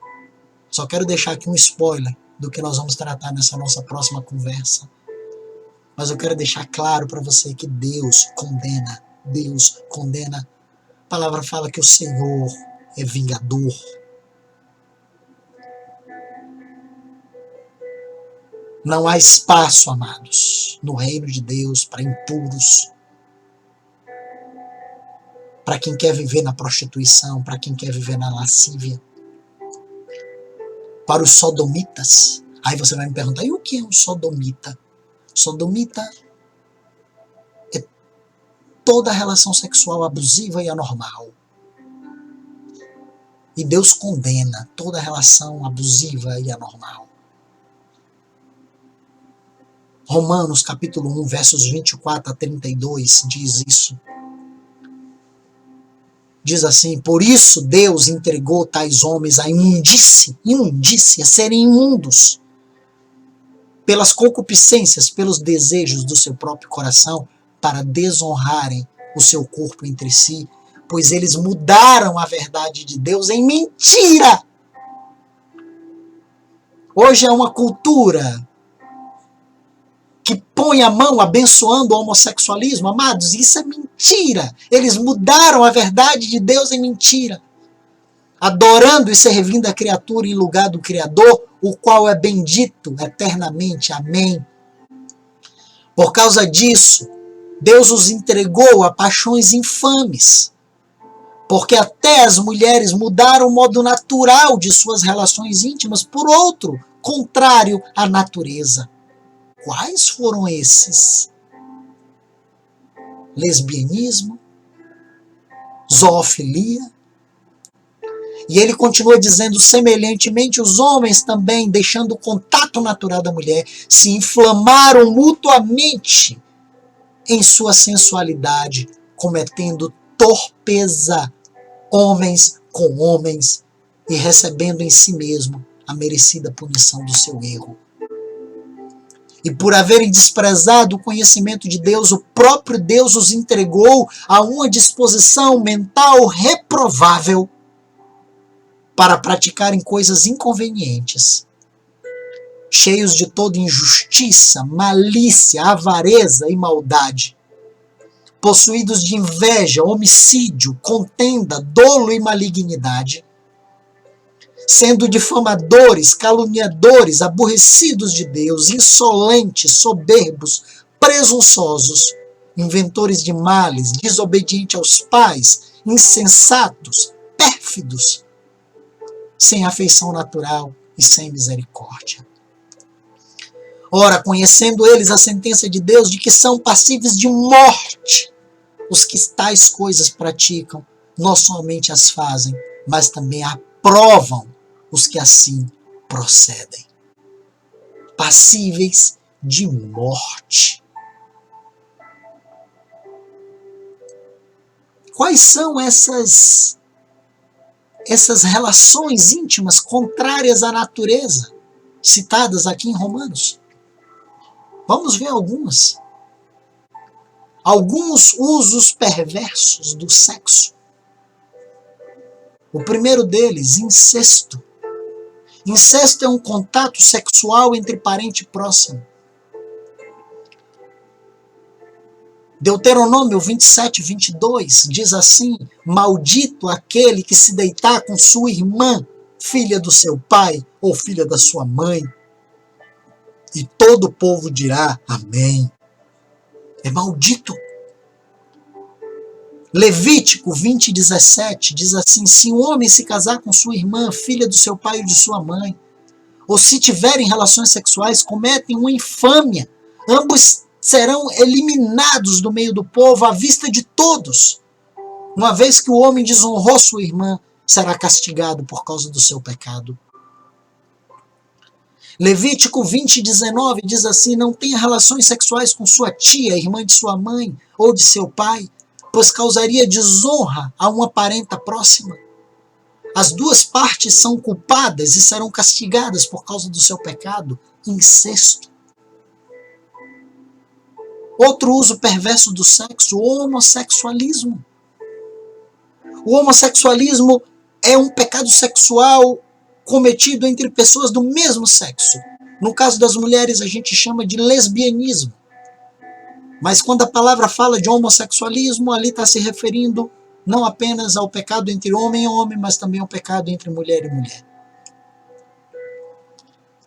Só quero deixar aqui um spoiler do que nós vamos tratar nessa nossa próxima conversa. Mas eu quero deixar claro para você que Deus condena. Deus condena. A palavra fala que o Senhor é vingador. Não há espaço, amados, no reino de Deus para impuros, para quem quer viver na prostituição, para quem quer viver na lascívia, para os sodomitas. Aí você vai me perguntar, e o que é um sodomita? Sodomita é toda relação sexual abusiva e anormal. E Deus condena toda relação abusiva e anormal. Romanos capítulo 1, versos 24 a 32 diz isso. Diz assim, por isso Deus entregou tais homens à imundície, a serem imundos, pelas concupiscências, pelos desejos do seu próprio coração, para desonrarem o seu corpo entre si, pois eles mudaram a verdade de Deus em mentira. Hoje é uma cultura que põe a mão abençoando o homossexualismo. Amados, isso é mentira. Eles mudaram a verdade de Deus em mentira, adorando e servindo a criatura em lugar do Criador, o qual é bendito eternamente. Amém. Por causa disso, Deus os entregou a paixões infames, porque até as mulheres mudaram o modo natural de suas relações íntimas por outro, contrário à natureza. Quais foram esses? Lesbianismo, zoofilia. E ele continua dizendo, semelhantemente, os homens também, deixando o contato natural da mulher, se inflamaram mutuamente em sua sensualidade, cometendo torpeza, homens com homens, e recebendo em si mesmo a merecida punição do seu erro. E por haverem desprezado o conhecimento de Deus, o próprio Deus os entregou a uma disposição mental reprovável, para praticarem coisas inconvenientes, cheios de toda injustiça, malícia, avareza e maldade, possuídos de inveja, homicídio, contenda, dolo e malignidade, sendo difamadores, caluniadores, aborrecidos de Deus, insolentes, soberbos, presunçosos, inventores de males, desobedientes aos pais, insensatos, pérfidos, sem afeição natural e sem misericórdia. Ora, conhecendo eles a sentença de Deus de que são passíveis de morte, os que tais coisas praticam, não somente as fazem, mas também aprovam os que assim procedem. Passíveis de morte. Quais são essas relações íntimas contrárias à natureza, citadas aqui em Romanos? Vamos ver algumas. Alguns usos perversos do sexo. O primeiro deles, incesto. Incesto é um contato sexual entre parente próximo. Deuteronômio 27, 22 diz assim: maldito aquele que se deitar com sua irmã, filha do seu pai ou filha da sua mãe. E todo o povo dirá amém. É maldito. Levítico 20, 17 diz assim: se um homem se casar com sua irmã, filha do seu pai ou de sua mãe, ou se tiverem relações sexuais, cometem uma infâmia. Ambos serão eliminados do meio do povo à vista de todos. Uma vez que o homem desonrou sua irmã, será castigado por causa do seu pecado. Levítico 20, 19 diz assim: não tenha relações sexuais com sua tia, irmã de sua mãe ou de seu pai, pois causaria desonra a uma parenta próxima. As duas partes são culpadas e serão castigadas por causa do seu pecado, incesto. Outro uso perverso do sexo, o homossexualismo. O homossexualismo é um pecado sexual cometido entre pessoas do mesmo sexo. No caso das mulheres, a gente chama de lesbianismo. Mas quando a palavra fala de homossexualismo, ali está se referindo não apenas ao pecado entre homem e homem, mas também ao pecado entre mulher e mulher.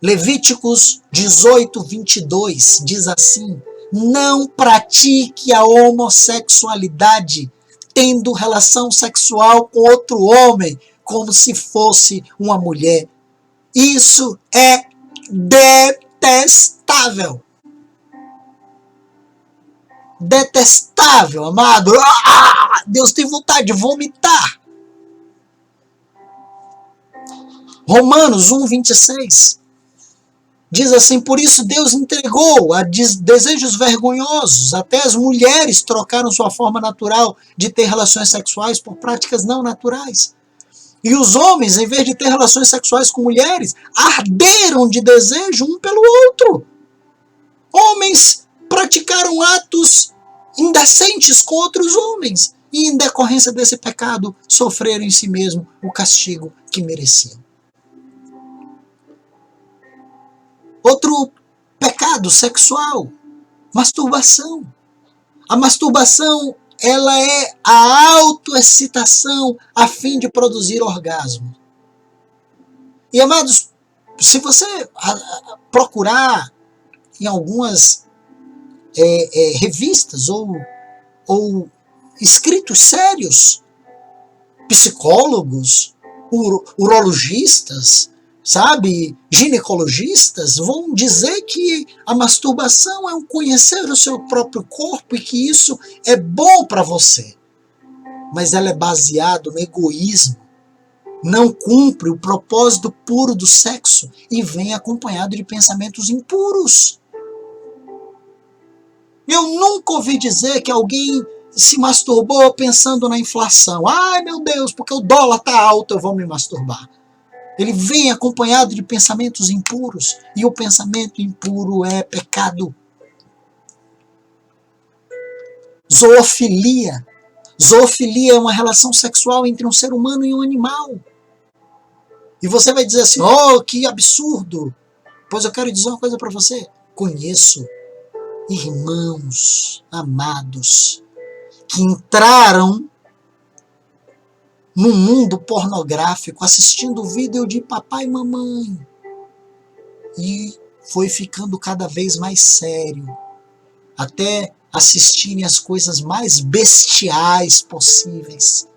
Levíticos 18, 22 diz assim: não pratique a homossexualidade tendo relação sexual com outro homem, como se fosse uma mulher. Isso é detestável. Detestável, amado. Deus tem vontade de vomitar. Romanos 1, 26 diz assim: por isso Deus entregou a desejos vergonhosos. Até as mulheres trocaram sua forma natural de ter relações sexuais por práticas não naturais. E os homens, em vez de ter relações sexuais com mulheres, arderam de desejo um pelo outro. Homens praticaram atos indecentes com outros homens. E em decorrência desse pecado, sofreram em si mesmo o castigo que mereciam. Outro pecado sexual, masturbação. A masturbação, ela é a autoexcitação a fim de produzir orgasmo. E, amados, se você procurar em algumas revistas ou escritos sérios, psicólogos, urologistas, sabe, ginecologistas vão dizer que a masturbação é um conhecer o seu próprio corpo e que isso é bom para você. Mas ela é baseada no egoísmo, não cumpre o propósito puro do sexo e vem acompanhado de pensamentos impuros. Eu nunca ouvi dizer que alguém se masturbou pensando na inflação. Ai, meu Deus, porque o dólar está alto, eu vou me masturbar. Ele vem acompanhado de pensamentos impuros, e o pensamento impuro é pecado. Zoofilia. Zoofilia é uma relação sexual entre um ser humano e um animal. E você vai dizer assim, oh, que absurdo. Pois eu quero dizer uma coisa para você. Conheço irmãos amados que entraram no mundo pornográfico assistindo vídeo de papai e mamãe. E foi ficando cada vez mais sério. Até assistirem as coisas mais bestiais possíveis.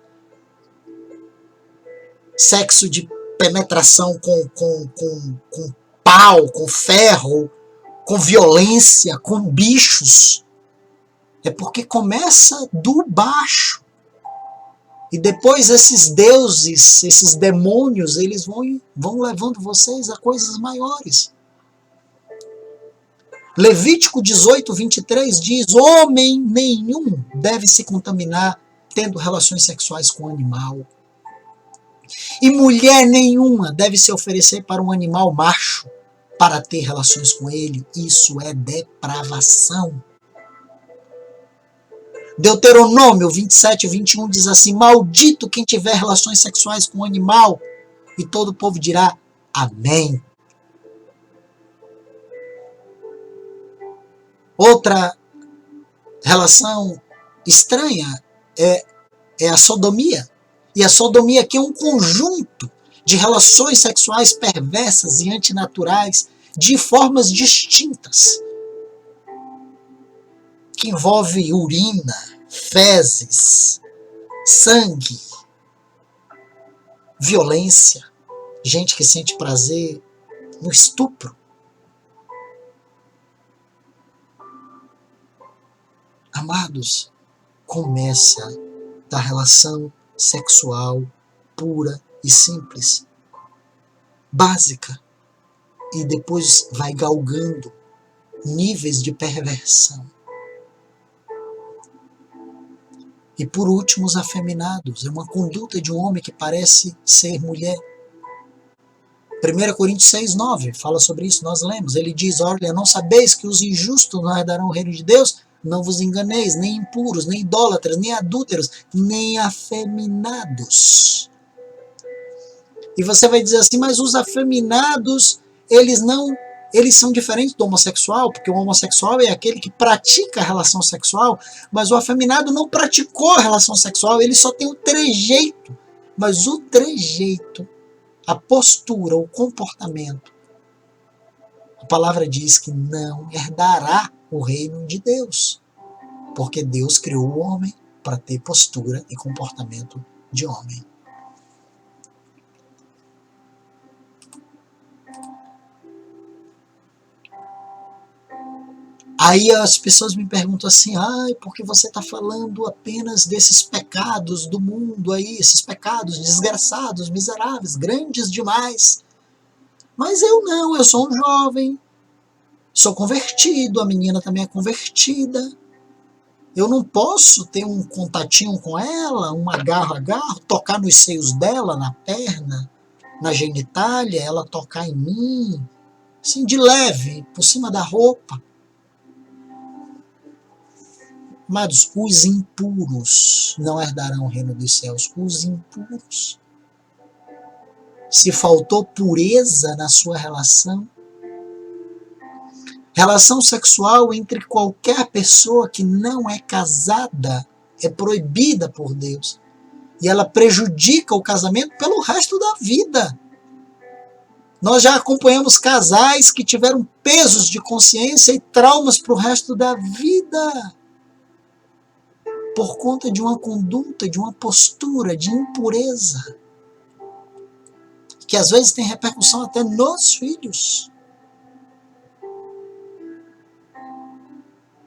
Sexo de penetração com pau, com ferro, com violência, com bichos. É porque começa do baixo. E depois esses deuses, esses demônios, eles vão levando vocês a coisas maiores. Levítico 18, 23 diz, homem nenhum deve se contaminar tendo relações sexuais com animal. E mulher nenhuma deve se oferecer para um animal macho para ter relações com ele. Isso é depravação. Deuteronômio 27, 21 diz assim, maldito quem tiver relações sexuais com um animal. E todo o povo dirá, amém. Outra relação estranha é a sodomia. E a sodomia aqui é um conjunto de relações sexuais perversas e antinaturais de formas distintas, que envolve urina, fezes, sangue, violência, gente que sente prazer no estupro. Amados, começa da relação sexual pura e simples, básica, e depois vai galgando níveis de perversão. E por último, os afeminados. É uma conduta de um homem que parece ser mulher. 1 Coríntios 6, 9 fala sobre isso, nós lemos. Ele diz, olha, não sabeis que os injustos não herdarão o reino de Deus? Não vos enganeis, nem impuros, nem idólatras, nem adúlteros, nem afeminados. E você vai dizer assim, mas os afeminados, eles são diferentes do homossexual, porque o homossexual é aquele que pratica a relação sexual, mas o afeminado não praticou a relação sexual, ele só tem o trejeito. Mas o trejeito, a postura, o comportamento, a palavra diz que não herdará o reino de Deus, porque Deus criou o homem para ter postura e comportamento de homem. Aí as pessoas me perguntam assim, por que você está falando apenas desses pecados do mundo aí, esses pecados desgraçados, miseráveis, grandes demais? Mas eu sou um jovem, sou convertido, a menina também é convertida. Eu não posso ter um contatinho com ela, um agarro, tocar nos seios dela, na perna, na genitália, ela tocar em mim, assim, de leve, por cima da roupa. Amados, os impuros não herdarão o reino dos céus. Os impuros. Se faltou pureza na sua relação sexual entre qualquer pessoa que não é casada é proibida por Deus. E ela prejudica o casamento pelo resto da vida. Nós já acompanhamos casais que tiveram pesos de consciência e traumas para o resto da vida, por conta de uma conduta, de uma postura de impureza, que às vezes tem repercussão até nos filhos.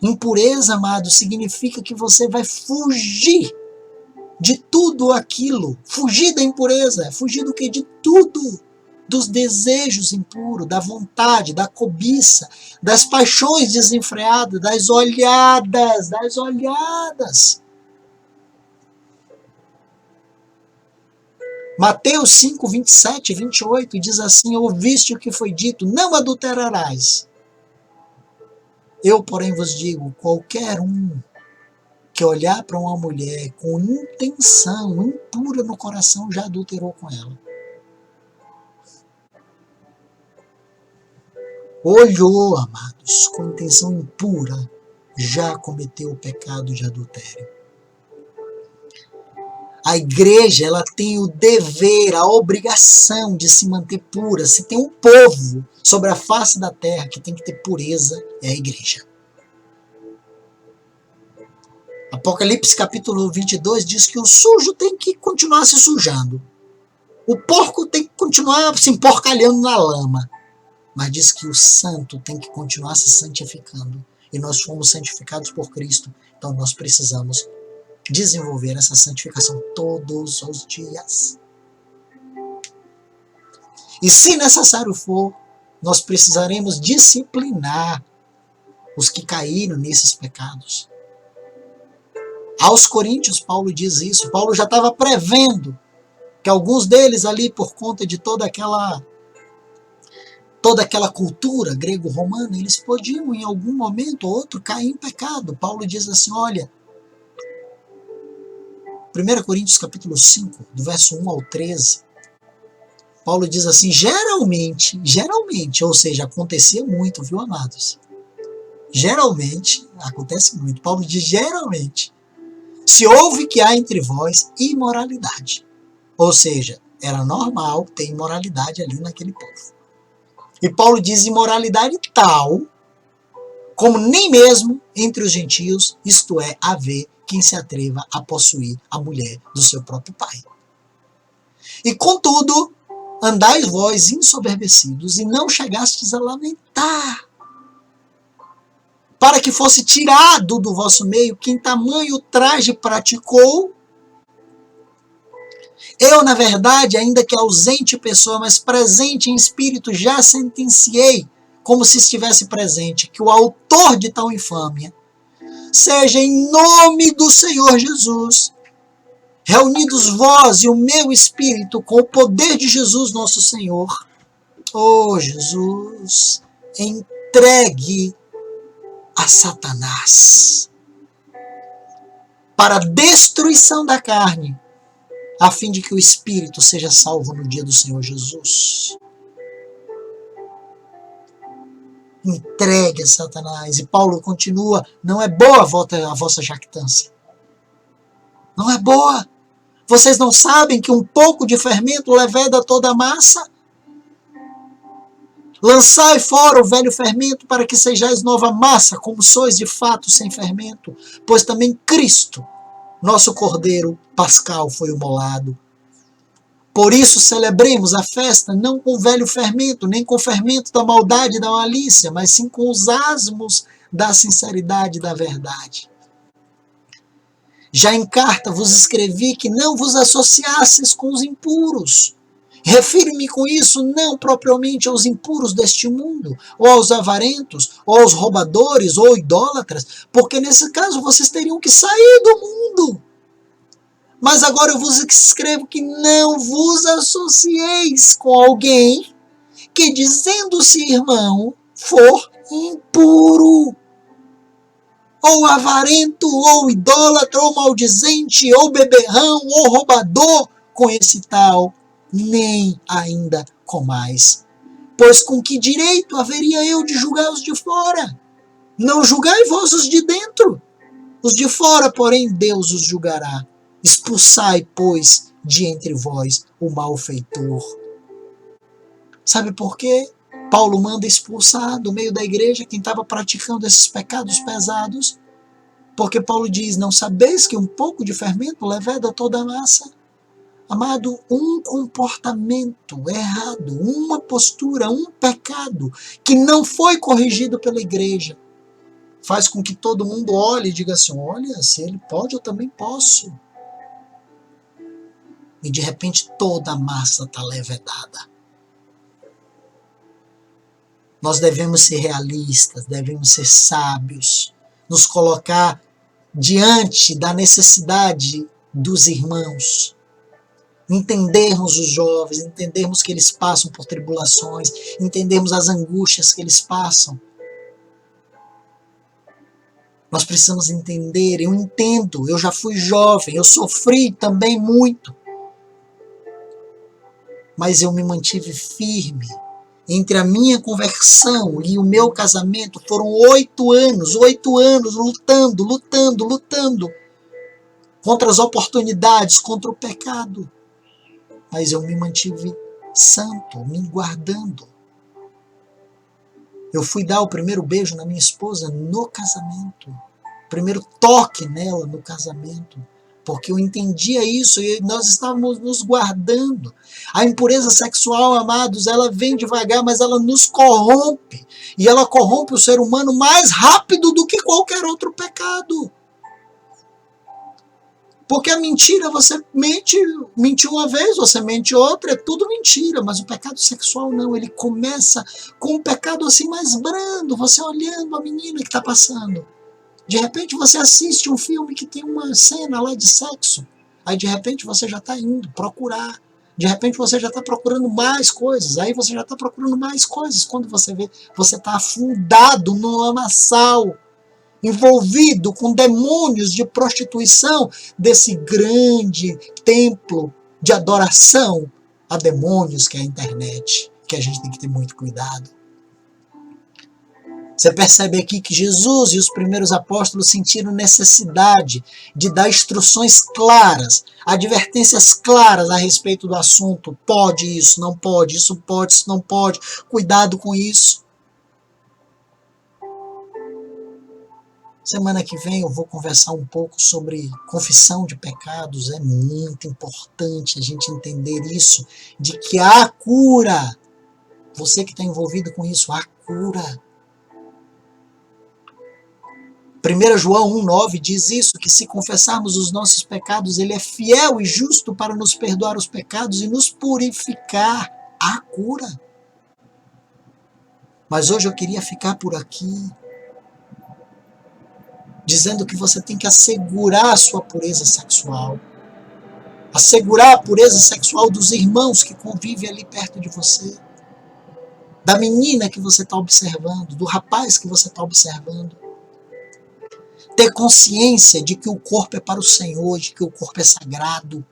Impureza, amado, significa que você vai fugir de tudo aquilo. Fugir da impureza, fugir do quê? De tudo. Dos desejos impuros, da vontade, da cobiça, das paixões desenfreadas, das olhadas. Mateus 5, 27 e 28 diz assim, ouviste o que foi dito, não adulterarás. Eu, porém, vos digo, qualquer um que olhar para uma mulher com intenção impura no coração já adulterou com ela. olhou, amados, com intenção impura, já cometeu o pecado de adultério. A igreja, ela tem o dever, a obrigação de se manter pura. Se tem um povo sobre a face da terra que tem que ter pureza, é a igreja. Apocalipse capítulo 22 diz que o sujo tem que continuar se sujando. O porco tem que continuar se emporcalhando na lama. Mas diz que o santo tem que continuar se santificando. E nós fomos santificados por Cristo. Então nós precisamos desenvolver essa santificação todos os dias. E se necessário for, nós precisaremos disciplinar os que caíram nesses pecados. Aos Coríntios, Paulo diz isso. Paulo já estava prevendo que alguns deles ali, por conta de toda aquela cultura grego-romana, eles podiam em algum momento ou outro cair em pecado. Paulo diz assim, olha, 1 Coríntios capítulo 5, do verso 1 ao 13, Paulo diz assim, geralmente, ou seja, acontecia muito, viu, amados? Geralmente, acontece muito. Paulo diz, geralmente, se ouve que há entre vós imoralidade. Ou seja, era normal ter imoralidade ali naquele povo. E Paulo diz imoralidade tal, como nem mesmo entre os gentios, isto é, haver quem se atreva a possuir a mulher do seu próprio pai. E contudo, andais vós ensoberbecidos e não chegastes a lamentar, para que fosse tirado do vosso meio quem tamanho traje praticou. Eu, na verdade, ainda que ausente pessoa, mas presente em espírito, já sentenciei, como se estivesse presente, que o autor de tal infâmia seja em nome do Senhor Jesus, reunidos vós e o meu espírito com o poder de Jesus nosso Senhor, oh Jesus, entregue a Satanás para a destruição da carne, a fim de que o espírito seja salvo no dia do Senhor Jesus. Entregue a Satanás. E Paulo continua, não é boa a vossa jactância. Não é boa. Vocês não sabem que um pouco de fermento leveda toda a massa? Lançai fora o velho fermento para que sejais nova massa, como sois de fato sem fermento. Pois também Cristo, nosso Cordeiro Pascal, foi imolado. Por isso celebremos a festa não com o velho fermento, nem com o fermento da maldade e da malícia, mas sim com os asmos da sinceridade e da verdade. Já em carta vos escrevi que não vos associasseis com os impuros. Refiro-me com isso não propriamente aos impuros deste mundo, ou aos avarentos, ou aos roubadores, ou idólatras, porque nesse caso vocês teriam que sair do mundo. Mas agora eu vos escrevo que não vos associeis com alguém que, dizendo-se irmão, for impuro, ou avarento, ou idólatra, ou maldizente, ou beberrão, ou roubador, com esse tal, nem ainda comais. Pois com que direito haveria eu de julgar os de fora? Não julgai vós os de dentro. Os de fora, porém, Deus os julgará. Expulsai, pois, de entre vós o malfeitor. Sabe por quê? Paulo manda expulsar do meio da igreja quem estava praticando esses pecados pesados. Porque Paulo diz, não sabeis que um pouco de fermento leveda toda a massa? Amado, um comportamento errado, uma postura, um pecado que não foi corrigido pela igreja, faz com que todo mundo olhe e diga assim, olha, se ele pode, eu também posso. E de repente toda a massa está levedada. Nós devemos ser realistas, devemos ser sábios, nos colocar diante da necessidade dos irmãos, entendermos os jovens, entendermos que eles passam por tribulações, entendermos as angústias que eles passam. Nós precisamos entender, eu entendo, eu já fui jovem, eu sofri também muito. Mas eu me mantive firme, Entre a minha conversão e o meu casamento foram 8 anos lutando contra as oportunidades, contra o pecado. Mas eu me mantive santo, me guardando. Eu fui dar o primeiro beijo na minha esposa no casamento. O primeiro toque nela no casamento. Porque eu entendia isso e nós estávamos nos guardando. A impureza sexual, amados, ela vem devagar, mas ela nos corrompe. E ela corrompe o ser humano mais rápido do que qualquer outro pecado. Porque a mentira, você mente uma vez, você mente outra, é tudo mentira. Mas o pecado sexual não, ele começa com um pecado assim mais brando, você olhando a menina que está passando. De repente você assiste um filme que tem uma cena lá de sexo. Aí de repente você já está indo procurar. De repente você já está procurando mais coisas. Aí você já está procurando mais coisas. Quando você vê, você está afundado no lamaçal, envolvido com demônios de prostituição desse grande templo de adoração a demônios que é a internet. Que a gente tem que ter muito cuidado. Você percebe aqui que Jesus e os primeiros apóstolos sentiram necessidade de dar instruções claras, advertências claras a respeito do assunto. Pode isso, não pode, isso não pode. Cuidado com isso. Semana que vem eu vou conversar um pouco sobre confissão de pecados. É muito importante a gente entender isso, de que há cura. Você que está envolvido com isso, há cura. 1 João 1,9 diz isso, que se confessarmos os nossos pecados, ele é fiel e justo para nos perdoar os pecados e nos purificar. A cura. Mas hoje eu queria ficar por aqui, dizendo que você tem que assegurar a sua pureza sexual. Assegurar a pureza sexual dos irmãos que convivem ali perto de você. Da menina que você está observando, do rapaz que você está observando. Ter consciência de que o corpo é para o Senhor, de que o corpo é sagrado.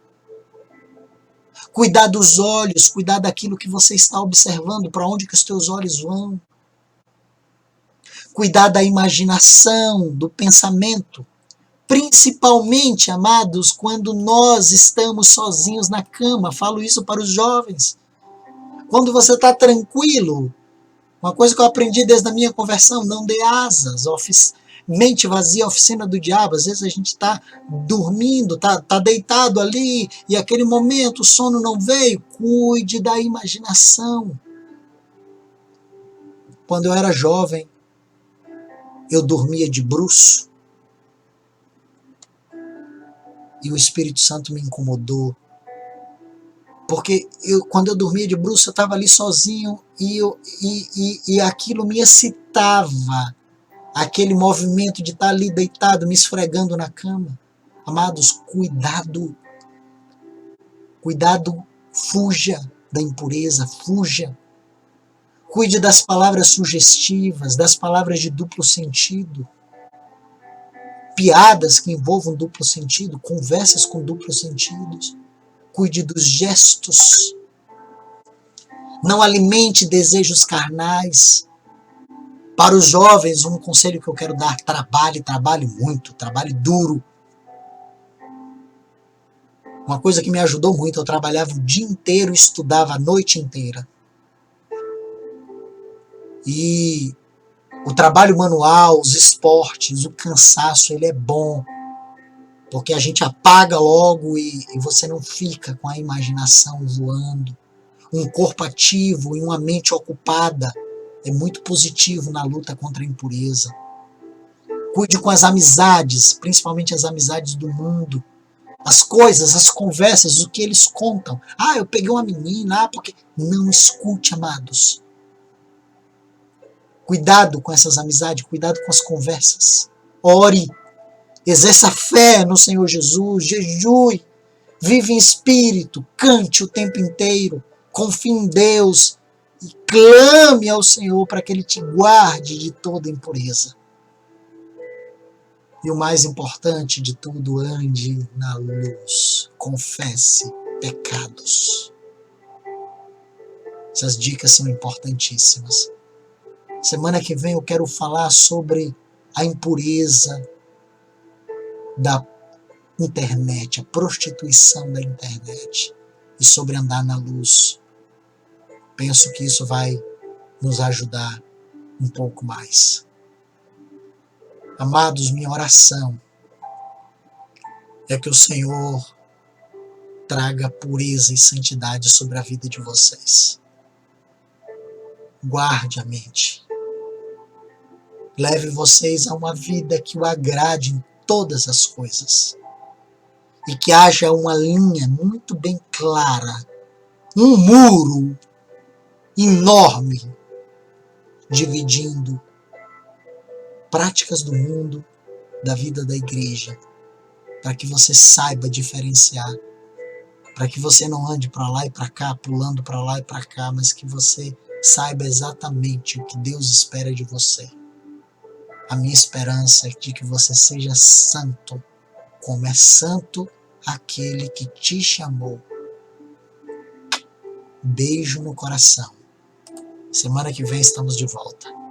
Cuidar dos olhos, cuidar daquilo que você está observando, para onde que os teus olhos vão. Cuidar da imaginação, do pensamento. Principalmente, amados, quando nós estamos sozinhos na cama. Falo isso para os jovens. Quando você está tranquilo, uma coisa que eu aprendi desde a minha conversão, não dê asas, mente vazia, oficina do diabo. Às vezes a gente está dormindo, tá deitado ali, e aquele momento o sono não veio. Cuide da imaginação. Quando eu era jovem, eu dormia de bruço, e o Espírito Santo me incomodou. Porque quando eu dormia de bruço, eu estava ali sozinho, e aquilo me excitava. Aquele movimento de estar ali deitado, me esfregando na cama. Amados, cuidado. Cuidado, fuja da impureza, fuja. Cuide das palavras sugestivas, das palavras de duplo sentido. Piadas que envolvam duplo sentido, conversas com duplos sentidos. Cuide dos gestos. Não alimente desejos carnais. Para os jovens, um conselho que eu quero dar: trabalhe muito, trabalhe duro. Uma coisa que me ajudou muito, eu trabalhava o dia inteiro, estudava a noite inteira. E o trabalho manual, os esportes, o cansaço, ele é bom. Porque a gente apaga logo e você não fica com a imaginação voando. Um corpo ativo e uma mente ocupada é muito positivo na luta contra a impureza. Cuide com as amizades, principalmente as amizades do mundo. As coisas, as conversas, o que eles contam. Ah, eu peguei uma menina, porque... Não escute, amados. Cuidado com essas amizades, cuidado com as conversas. Ore, exerça fé no Senhor Jesus, jejue, vive em espírito, cante o tempo inteiro, confie em Deus e clame ao Senhor para que Ele te guarde de toda impureza. E o mais importante de tudo, ande na luz, confesse pecados. Essas dicas são importantíssimas. Semana que vem eu quero falar sobre a impureza da internet, a prostituição da internet e sobre andar na luz. Penso que isso vai nos ajudar um pouco mais. Amados, minha oração é que o Senhor traga pureza e santidade sobre a vida de vocês. Guarde a mente. Leve vocês a uma vida que o agrade em todas as coisas. E que haja uma linha muito bem clara, um muro enorme, dividindo práticas do mundo da vida da igreja, para que você saiba diferenciar, para que você não ande para lá e para cá, pulando para lá e para cá, mas que você saiba exatamente o que Deus espera de você. A minha esperança é de que você seja santo, como é santo aquele que te chamou. Beijo no coração. Semana que vem estamos de volta.